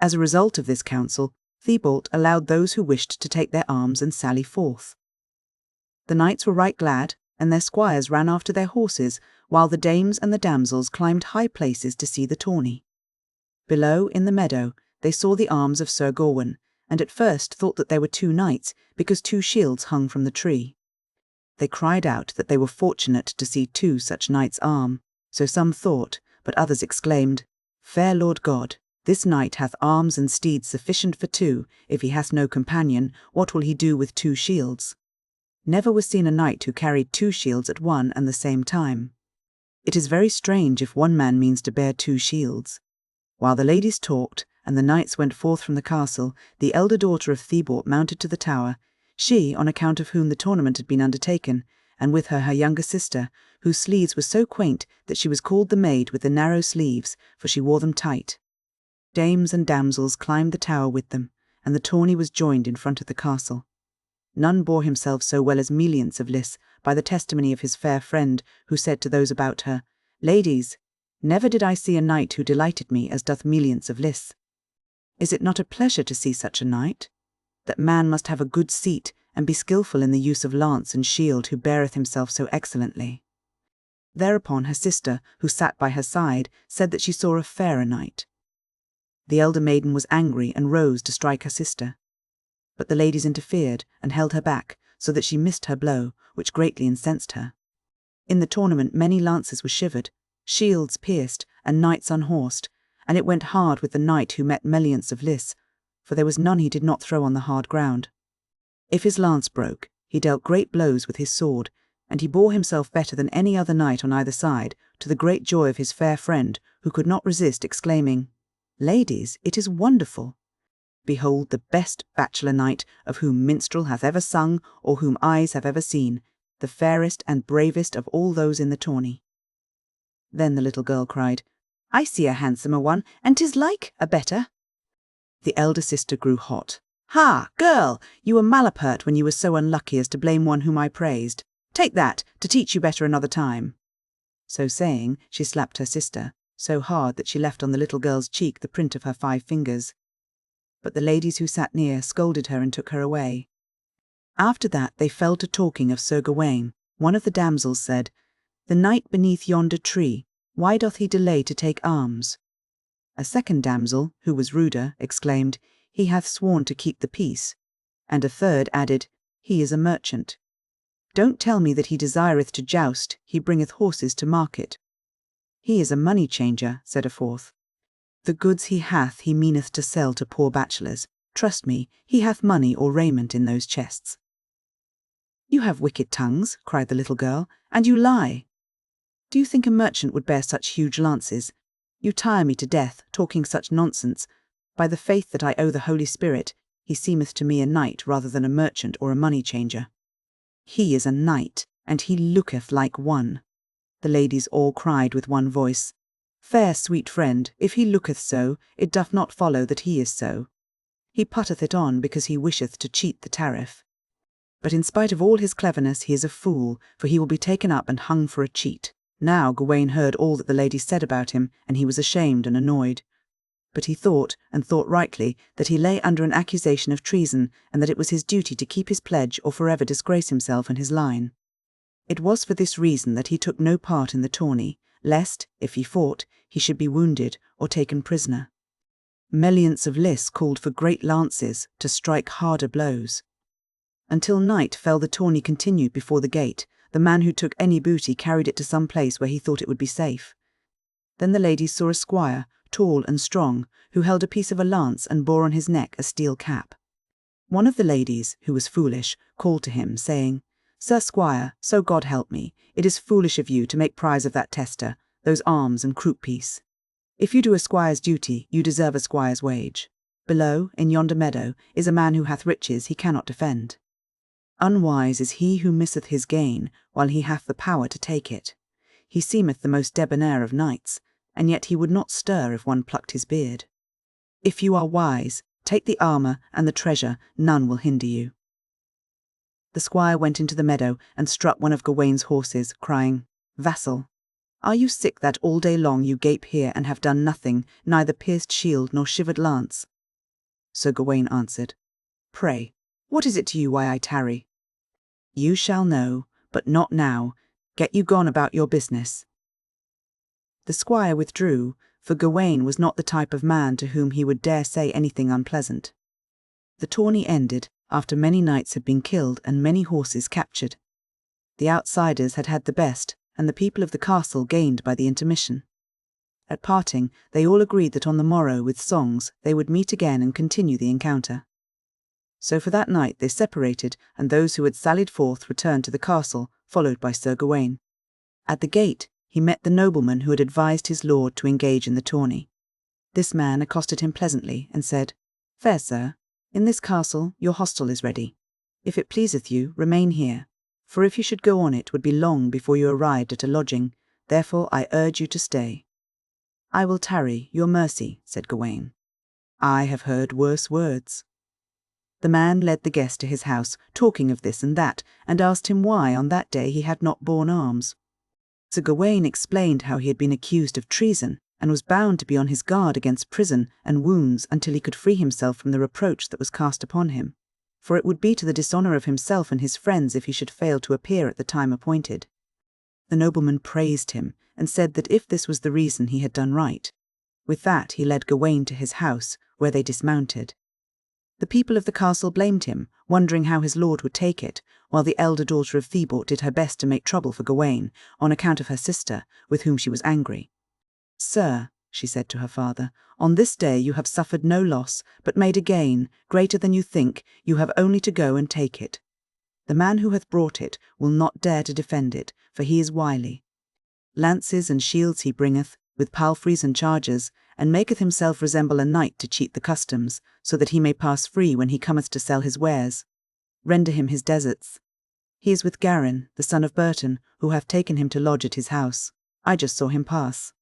As a result of this counsel, Thibault allowed those who wished to take their arms and sally forth. The knights were right glad, and their squires ran after their horses, while the dames and the damsels climbed high places to see the tourney. Below, in the meadow, they saw the arms of Sir Gawain, and at first thought that they were 2 knights, because 2 shields hung from the tree. They cried out that they were fortunate to see 2 such knights arm, so some thought, but others exclaimed, "Fair Lord God, this knight hath arms and steeds sufficient for 2, if he hath no companion, what will he do with 2 shields? Never was seen a knight who carried 2 shields at one and the same time. It is very strange if one man means to bear 2 shields." While the ladies talked, and the knights went forth from the castle, the elder daughter of Thibault mounted to the tower, she, on account of whom the tournament had been undertaken, and with her younger sister, whose sleeves were so quaint that she was called the maid with the narrow sleeves, for she wore them tight. Dames and damsels climbed the tower with them, and the tourney was joined in front of the castle. None bore himself so well as Meliance of Lys, by the testimony of his fair friend, who said to those about her, "Ladies, never did I see a knight who delighted me as doth Meliance of Lys. Is it not a pleasure to see such a knight? That man must have a good seat, and be skilful in the use of lance and shield, who beareth himself so excellently." Thereupon her sister, who sat by her side, said that she saw a fairer knight. The elder maiden was angry and rose to strike her sister. But the ladies interfered and held her back, so that she missed her blow, which greatly incensed her. In the tournament many lances were shivered, shields pierced, and knights unhorsed, and it went hard with the knight who met Meliance of Lys, for there was none he did not throw on the hard ground. If his lance broke, he dealt great blows with his sword, and he bore himself better than any other knight on either side, to the great joy of his fair friend, who could not resist exclaiming, "Ladies, it is wonderful! Behold the best bachelor knight of whom minstrel hath ever sung, or whom eyes have ever seen, the fairest and bravest of all those in the tourney." Then the little girl cried, "I see a handsomer one, and 'tis like a better." The elder sister grew hot. "Ha, girl, you were malapert when you were so unlucky as to blame one whom I praised. Take that, to teach you better another time." So saying, she slapped her sister, so hard that she left on the little girl's cheek the print of her 5 fingers. But the ladies who sat near scolded her and took her away. After that they fell to talking of Sir Gawain. One of the damsels said, "The knight beneath yonder tree, why doth he delay to take arms?" A second damsel, who was ruder, exclaimed, "He hath sworn to keep the peace." And a third added, "He is a merchant." "Don't tell me that he desireth to joust, he bringeth horses to market." "He is a money changer," said a fourth. "The goods he hath he meaneth to sell to poor bachelors. Trust me, he hath money or raiment in those chests." "You have wicked tongues," cried the little girl, "and you lie. Do you think a merchant would bear such huge lances? You tire me to death, talking such nonsense. By the faith that I owe the Holy Spirit, he seemeth to me a knight rather than a merchant or a money changer." "He is a knight, and he looketh like one." The ladies all cried with one voice, "Fair sweet friend, if he looketh so, it doth not follow that he is so. He putteth it on because he wisheth to cheat the tariff. But in spite of all his cleverness he is a fool, for he will be taken up and hung for a cheat." Now Gawain heard all that the ladies said about him, and he was ashamed and annoyed. But he thought, and thought rightly, that he lay under an accusation of treason, and that it was his duty to keep his pledge or forever disgrace himself and his line. It was for this reason that he took no part in the tourney, lest, if he fought, he should be wounded or taken prisoner. Meliants of Liss called for great lances to strike harder blows. Until night fell the tourney continued before the gate. The man who took any booty carried it to some place where he thought it would be safe. Then the ladies saw a squire, tall and strong, who held a piece of a lance and bore on his neck a steel cap. One of the ladies, who was foolish, called to him, saying, "Sir Squire, so God help me, it is foolish of you to make prize of that tester, those arms and croup-piece. If you do a squire's duty, you deserve a squire's wage. Below, in yonder meadow, is a man who hath riches he cannot defend. Unwise is he who misseth his gain, while he hath the power to take it. He seemeth the most debonair of knights, and yet he would not stir if one plucked his beard. If you are wise, take the armour and the treasure, none will hinder you." The squire went into the meadow and struck one of Gawain's horses, crying, "Vassal, are you sick that all day long you gape here and have done nothing, neither pierced shield nor shivered lance?" Sir Gawain answered, "Pray, what is it to you why I tarry?" "You shall know, but not now. Get you gone about your business." The squire withdrew, for Gawain was not the type of man to whom he would dare say anything unpleasant. The tourney ended after many knights had been killed and many horses captured. The outsiders had had the best, and the people of the castle gained by the intermission. At parting, they all agreed that on the morrow, with songs, they would meet again and continue the encounter. So for that night they separated, and those who had sallied forth returned to the castle, followed by Sir Gawain. At the gate he met the nobleman who had advised his lord to engage in the tourney. This man accosted him pleasantly, and said, "Fair sir, in this castle your hostel is ready. If it pleaseth you, remain here, for if you should go on it would be long before you arrived at a lodging, therefore I urge you to stay." "I will tarry, your mercy," said Gawain. "I have heard worse words." The man led the guest to his house, talking of this and that, and asked him why on that day he had not borne arms. Sir Gawain explained how he had been accused of treason, and was bound to be on his guard against prison and wounds until he could free himself from the reproach that was cast upon him, for it would be to the dishonour of himself and his friends if he should fail to appear at the time appointed. The nobleman praised him, and said that if this was the reason he had done right. With that he led Gawain to his house, where they dismounted. The people of the castle blamed him, wondering how his lord would take it, while the elder daughter of Thebort did her best to make trouble for Gawain, on account of her sister, with whom she was angry. "Sir," she said to her father, "on this day you have suffered no loss, but made a gain, greater than you think. You have only to go and take it. The man who hath brought it will not dare to defend it, for he is wily. Lances and shields he bringeth, with palfreys and chargers, and maketh himself resemble a knight to cheat the customs, so that he may pass free when he cometh to sell his wares. Render him his deserts. He is with Garin, the son of Burton, who hath taken him to lodge at his house. I just saw him pass."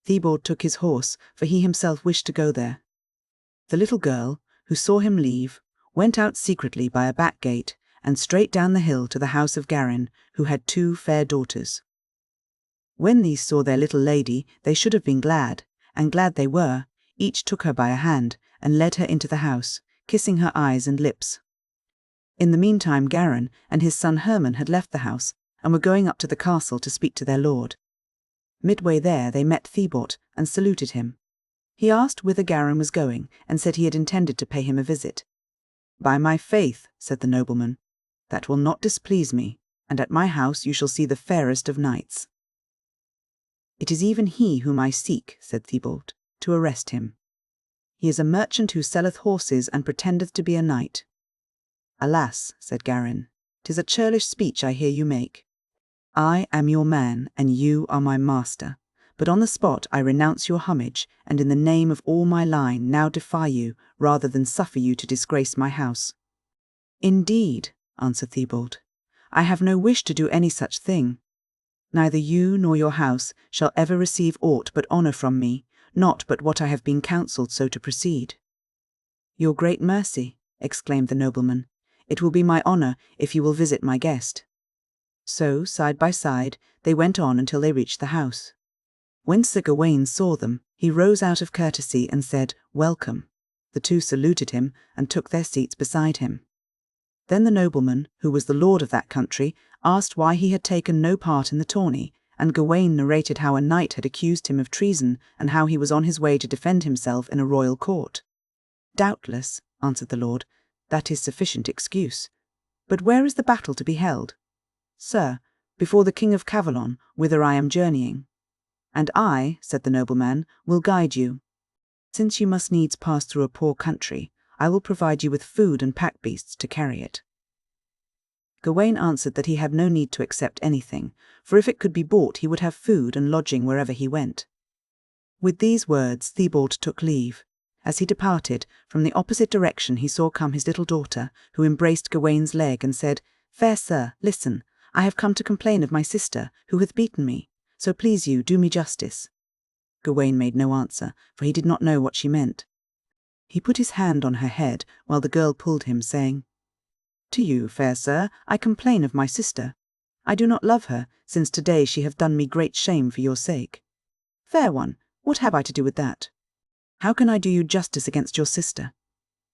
Thebord took his horse, for he himself wished to go there. The little girl, who saw him leave, went out secretly by a back gate, and straight down the hill to the house of Garin, who had 2 fair daughters. When these saw their little lady, they should have been glad, and glad they were. Each took her by a hand, and led her into the house, kissing her eyes and lips. In the meantime Garin and his son Herman had left the house, and were going up to the castle to speak to their lord. Midway there they met Thibaut, and saluted him. He asked whither Garin was going, and said he had intended to pay him a visit. "By my faith," said the nobleman, "that will not displease me, and at my house you shall see the fairest of knights." "It is even he whom I seek," said Thibaut, "to arrest him. He is a merchant who selleth horses and pretendeth to be a knight." "Alas," said Garin, "'tis a churlish speech I hear you make. I am your man, and you are my master, but on the spot I renounce your homage, and in the name of all my line now defy you, rather than suffer you to disgrace my house." "Indeed," answered Thibaut, "I have no wish to do any such thing. Neither you nor your house shall ever receive aught but honour from me, not but what I have been counselled so to proceed." "Your great mercy," exclaimed the nobleman. "It will be my honour if you will visit my guest." So, side by side, they went on until they reached the house. When Sir Gawain saw them, he rose out of courtesy and said, "Welcome." The 2 saluted him and took their seats beside him. Then the nobleman, who was the lord of that country, asked why he had taken no part in the tourney, and Gawain narrated how a knight had accused him of treason, and how he was on his way to defend himself in a royal court. "Doubtless," answered the lord, "that is sufficient excuse. But where is the battle to be held?" "Sir, before the King of Cavalon, whither I am journeying." "And I," said the nobleman, "will guide you. Since you must needs pass through a poor country, I will provide you with food and pack beasts to carry it." Gawain answered that he had no need to accept anything, for if it could be bought he would have food and lodging wherever he went. With these words Thibaut took leave. As he departed, from the opposite direction he saw come his little daughter, who embraced Gawain's leg and said, "Fair sir, listen, I have come to complain of my sister, who hath beaten me, so please you do me justice." Gawain made no answer, for he did not know what she meant. He put his hand on her head, while the girl pulled him, saying, "To you, fair sir, I complain of my sister. I do not love her, since today she hath done me great shame for your sake." "Fair one, what have I to do with that? How can I do you justice against your sister?"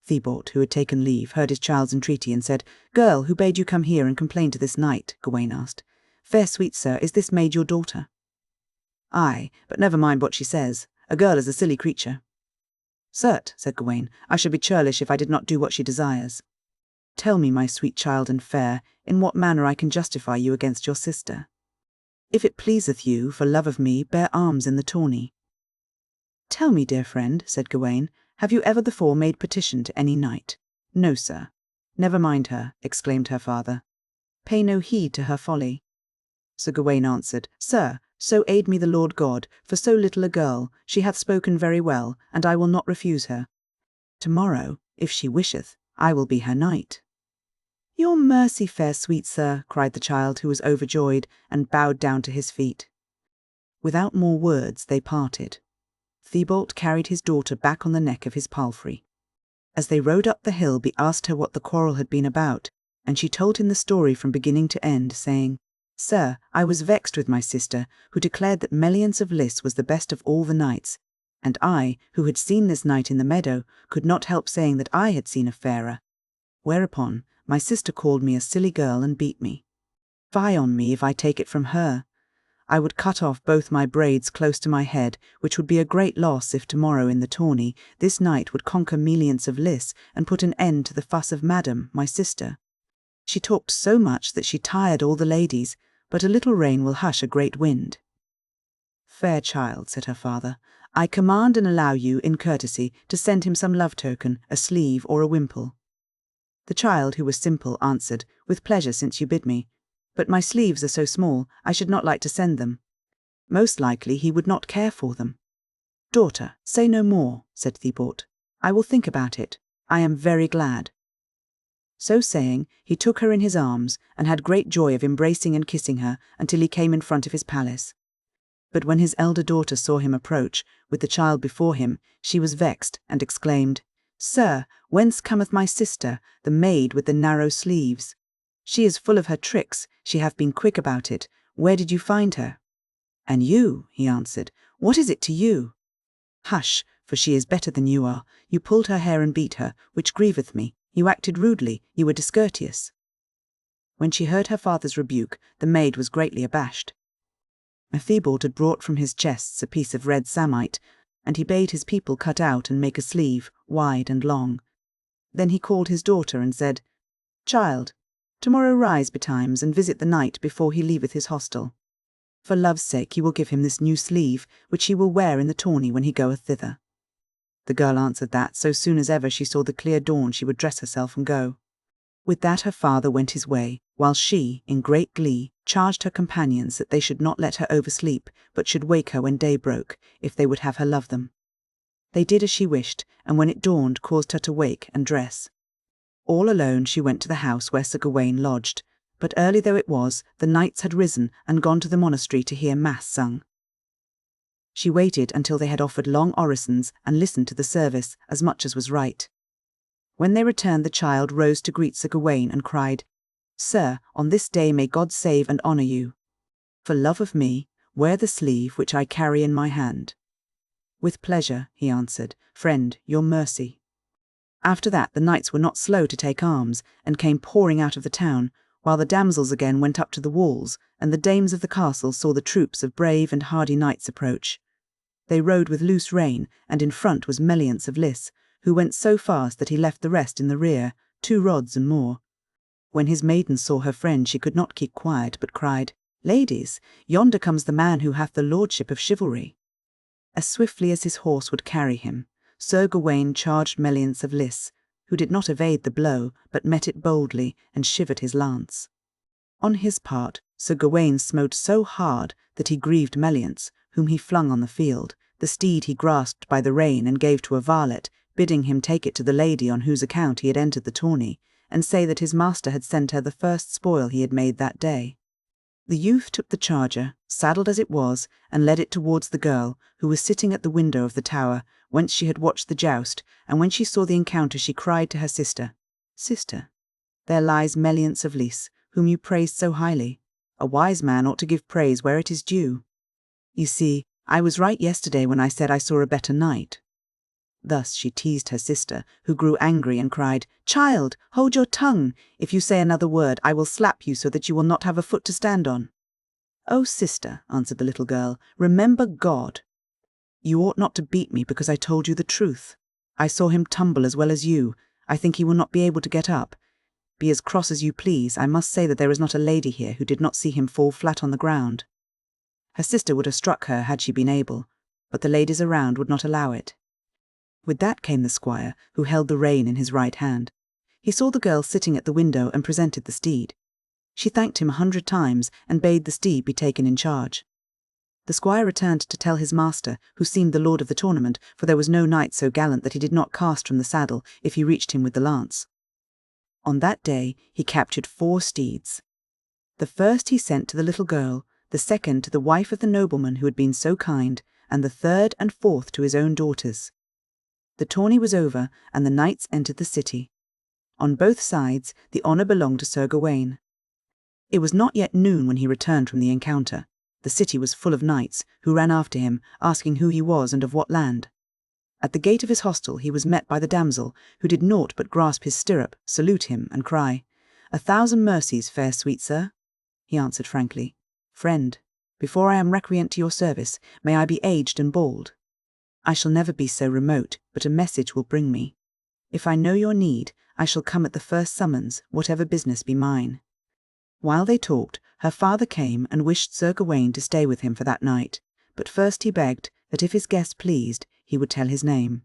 Thibaut, who had taken leave, heard his child's entreaty and said, "Girl, who bade you come here and complain to this knight?" Gawain asked. "Fair sweet sir, is this maid your daughter?" "Aye, but never mind what she says. A girl is a silly creature." "Cert," said Gawain, "I should be churlish if I did not do what she desires. Tell me, my sweet child and fair, in what manner I can justify you against your sister. If it pleaseth you, for love of me, bear arms in the tourney." "Tell me, dear friend," said Gawain, "have you ever before made petition to any knight?" "No, sir." "Never mind her," exclaimed her father. "Pay no heed to her folly." Sir Gawain answered, "Sir, so aid me the Lord God, for so little a girl, she hath spoken very well, and I will not refuse her. Tomorrow, if she wisheth, I will be her knight." "Your mercy, fair sweet sir," cried the child, who was overjoyed, and bowed down to his feet. Without more words they parted. Thibaut carried his daughter back on the neck of his palfrey. As they rode up the hill, he asked her what the quarrel had been about, and she told him the story from beginning to end, saying, "Sir, I was vexed with my sister, who declared that Meliance of Lys was the best of all the knights, and I, who had seen this knight in the meadow, could not help saying that I had seen a fairer. Whereupon my sister called me a silly girl and beat me. Fie on me if I take it from her. I would cut off both my braids close to my head, which would be a great loss if tomorrow in the tourney this knight would conquer Meliance of Lys and put an end to the fuss of Madam, my sister. She talked so much that she tired all the ladies, but a little rain will hush a great wind." "Fair child," said her father, "I command and allow you, in courtesy, to send him some love token, a sleeve or a wimple." The child, who was simple, answered, "With pleasure, since you bid me. But my sleeves are so small, I should not like to send them. Most likely he would not care for them." "Daughter, say no more," said Thibaut. "I will think about it. I am very glad." So saying, he took her in his arms, and had great joy of embracing and kissing her until he came in front of his palace. But when his elder daughter saw him approach, with the child before him, she was vexed, and exclaimed, "Sir, whence cometh my sister, the maid with the narrow sleeves? She is full of her tricks, she hath been quick about it. Where did you find her? And you, he answered, what is it to you? Hush, for she is better than you are. You pulled her hair and beat her, which grieveth me. You acted rudely, you were discourteous. When she heard her father's rebuke, the maid was greatly abashed. A Theobald had brought from his chests a piece of red samite, and he bade his people cut out and make a sleeve, wide and long. Then he called his daughter and said, Child, tomorrow rise betimes and visit the knight before he leaveth his hostel. For love's sake he will give him this new sleeve, which he will wear in the tourney when he goeth thither. The girl answered that so soon as ever she saw the clear dawn she would dress herself and go. With that her father went his way, while she, in great glee, charged her companions that they should not let her oversleep, but should wake her when day broke, if they would have her love them. They did as she wished, and when it dawned caused her to wake and dress. All alone she went to the house where Sir Gawain lodged, but early though it was, the knights had risen and gone to the monastery to hear mass sung. She waited until they had offered long orisons and listened to the service as much as was right. When they returned, the child rose to greet Sir Gawain and cried, Sir, on this day may God save and honour you. For love of me, wear the sleeve which I carry in my hand. With pleasure, he answered, friend, your mercy. After that the knights were not slow to take arms, and came pouring out of the town, while the damsels again went up to the walls, and the dames of the castle saw the troops of brave and hardy knights approach. They rode with loose rein, and in front was Meliance of Lys, who went so fast that he left the rest in the rear, 2 rods and more. When his maiden saw her friend she could not keep quiet, but cried, Ladies, yonder comes the man who hath the lordship of chivalry. As swiftly as his horse would carry him, Sir Gawain charged Meliance of Lys, who did not evade the blow, but met it boldly, and shivered his lance. On his part, Sir Gawain smote so hard that he grieved Meliance, whom he flung on the field. The steed he grasped by the rein and gave to a varlet, bidding him take it to the lady on whose account he had entered the tourney, and say that his master had sent her the first spoil he had made that day. The youth took the charger, saddled as it was, and led it towards the girl, who was sitting at the window of the tower, whence she had watched the joust, and when she saw the encounter she cried to her sister, Sister, there lies Meliance of Lys, whom you praised so highly. A wise man ought to give praise where it is due. You see, I was right yesterday when I said I saw a better knight. Thus she teased her sister, who grew angry and cried, Child, hold your tongue. If you say another word, I will slap you so that you will not have a foot to stand on. Oh, sister, answered the little girl, remember God. You ought not to beat me because I told you the truth. I saw him tumble as well as you. I think he will not be able to get up. Be as cross as you please, I must say that there is not a lady here who did not see him fall flat on the ground. Her sister would have struck her had she been able, but the ladies around would not allow it. With that came the squire, who held the rein in his right hand. He saw the girl sitting at the window and presented the steed. She thanked him 100 times and bade the steed be taken in charge. The squire returned to tell his master, who seemed the lord of the tournament, for there was no knight so gallant that he did not cast from the saddle if he reached him with the lance. On that day he captured 4 steeds. The first he sent to the little girl, the second to the wife of the nobleman who had been so kind, and the third and fourth to his own daughters. The tourney was over, and the knights entered the city. On both sides the honour belonged to Sir Gawain. It was not yet noon when he returned from the encounter. The city was full of knights, who ran after him, asking who he was and of what land. At the gate of his hostel he was met by the damsel, who did naught but grasp his stirrup, salute him, and cry, 1,000 mercies, fair sweet sir. He answered frankly, Friend, before I am recreant to your service, may I be aged and bald. I shall never be so remote, but a message will bring me. If I know your need, I shall come at the first summons, whatever business be mine. While they talked, her father came and wished Sir Gawain to stay with him for that night, but first he begged that if his guest pleased, he would tell his name.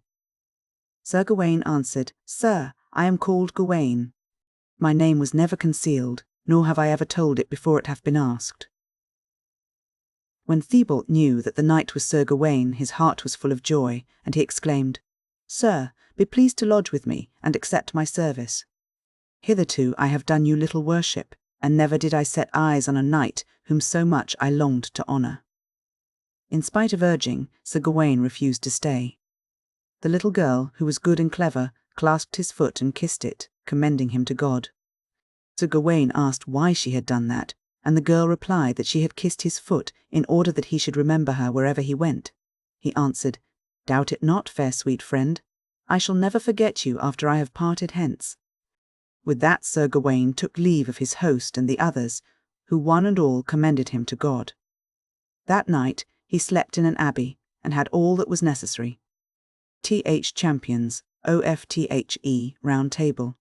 Sir Gawain answered, Sir, I am called Gawain. My name was never concealed, nor have I ever told it before it hath been asked. When Theobald knew that the knight was Sir Gawain, his heart was full of joy, and he exclaimed, Sir, be pleased to lodge with me, and accept my service. Hitherto I have done you little worship, and never did I set eyes on a knight whom so much I longed to honour. In spite of urging, Sir Gawain refused to stay. The little girl, who was good and clever, clasped his foot and kissed it, commending him to God. Sir Gawain asked why she had done that, and the girl replied that she had kissed his foot in order that he should remember her wherever he went. He answered, "Doubt it not, fair sweet friend. I shall never forget you after I have parted hence." With that Sir Gawain took leave of his host and the others, who one and all commended him to God. That night he slept in an abbey, and had all that was necessary. Th. Champions, OFTHE, Round Table.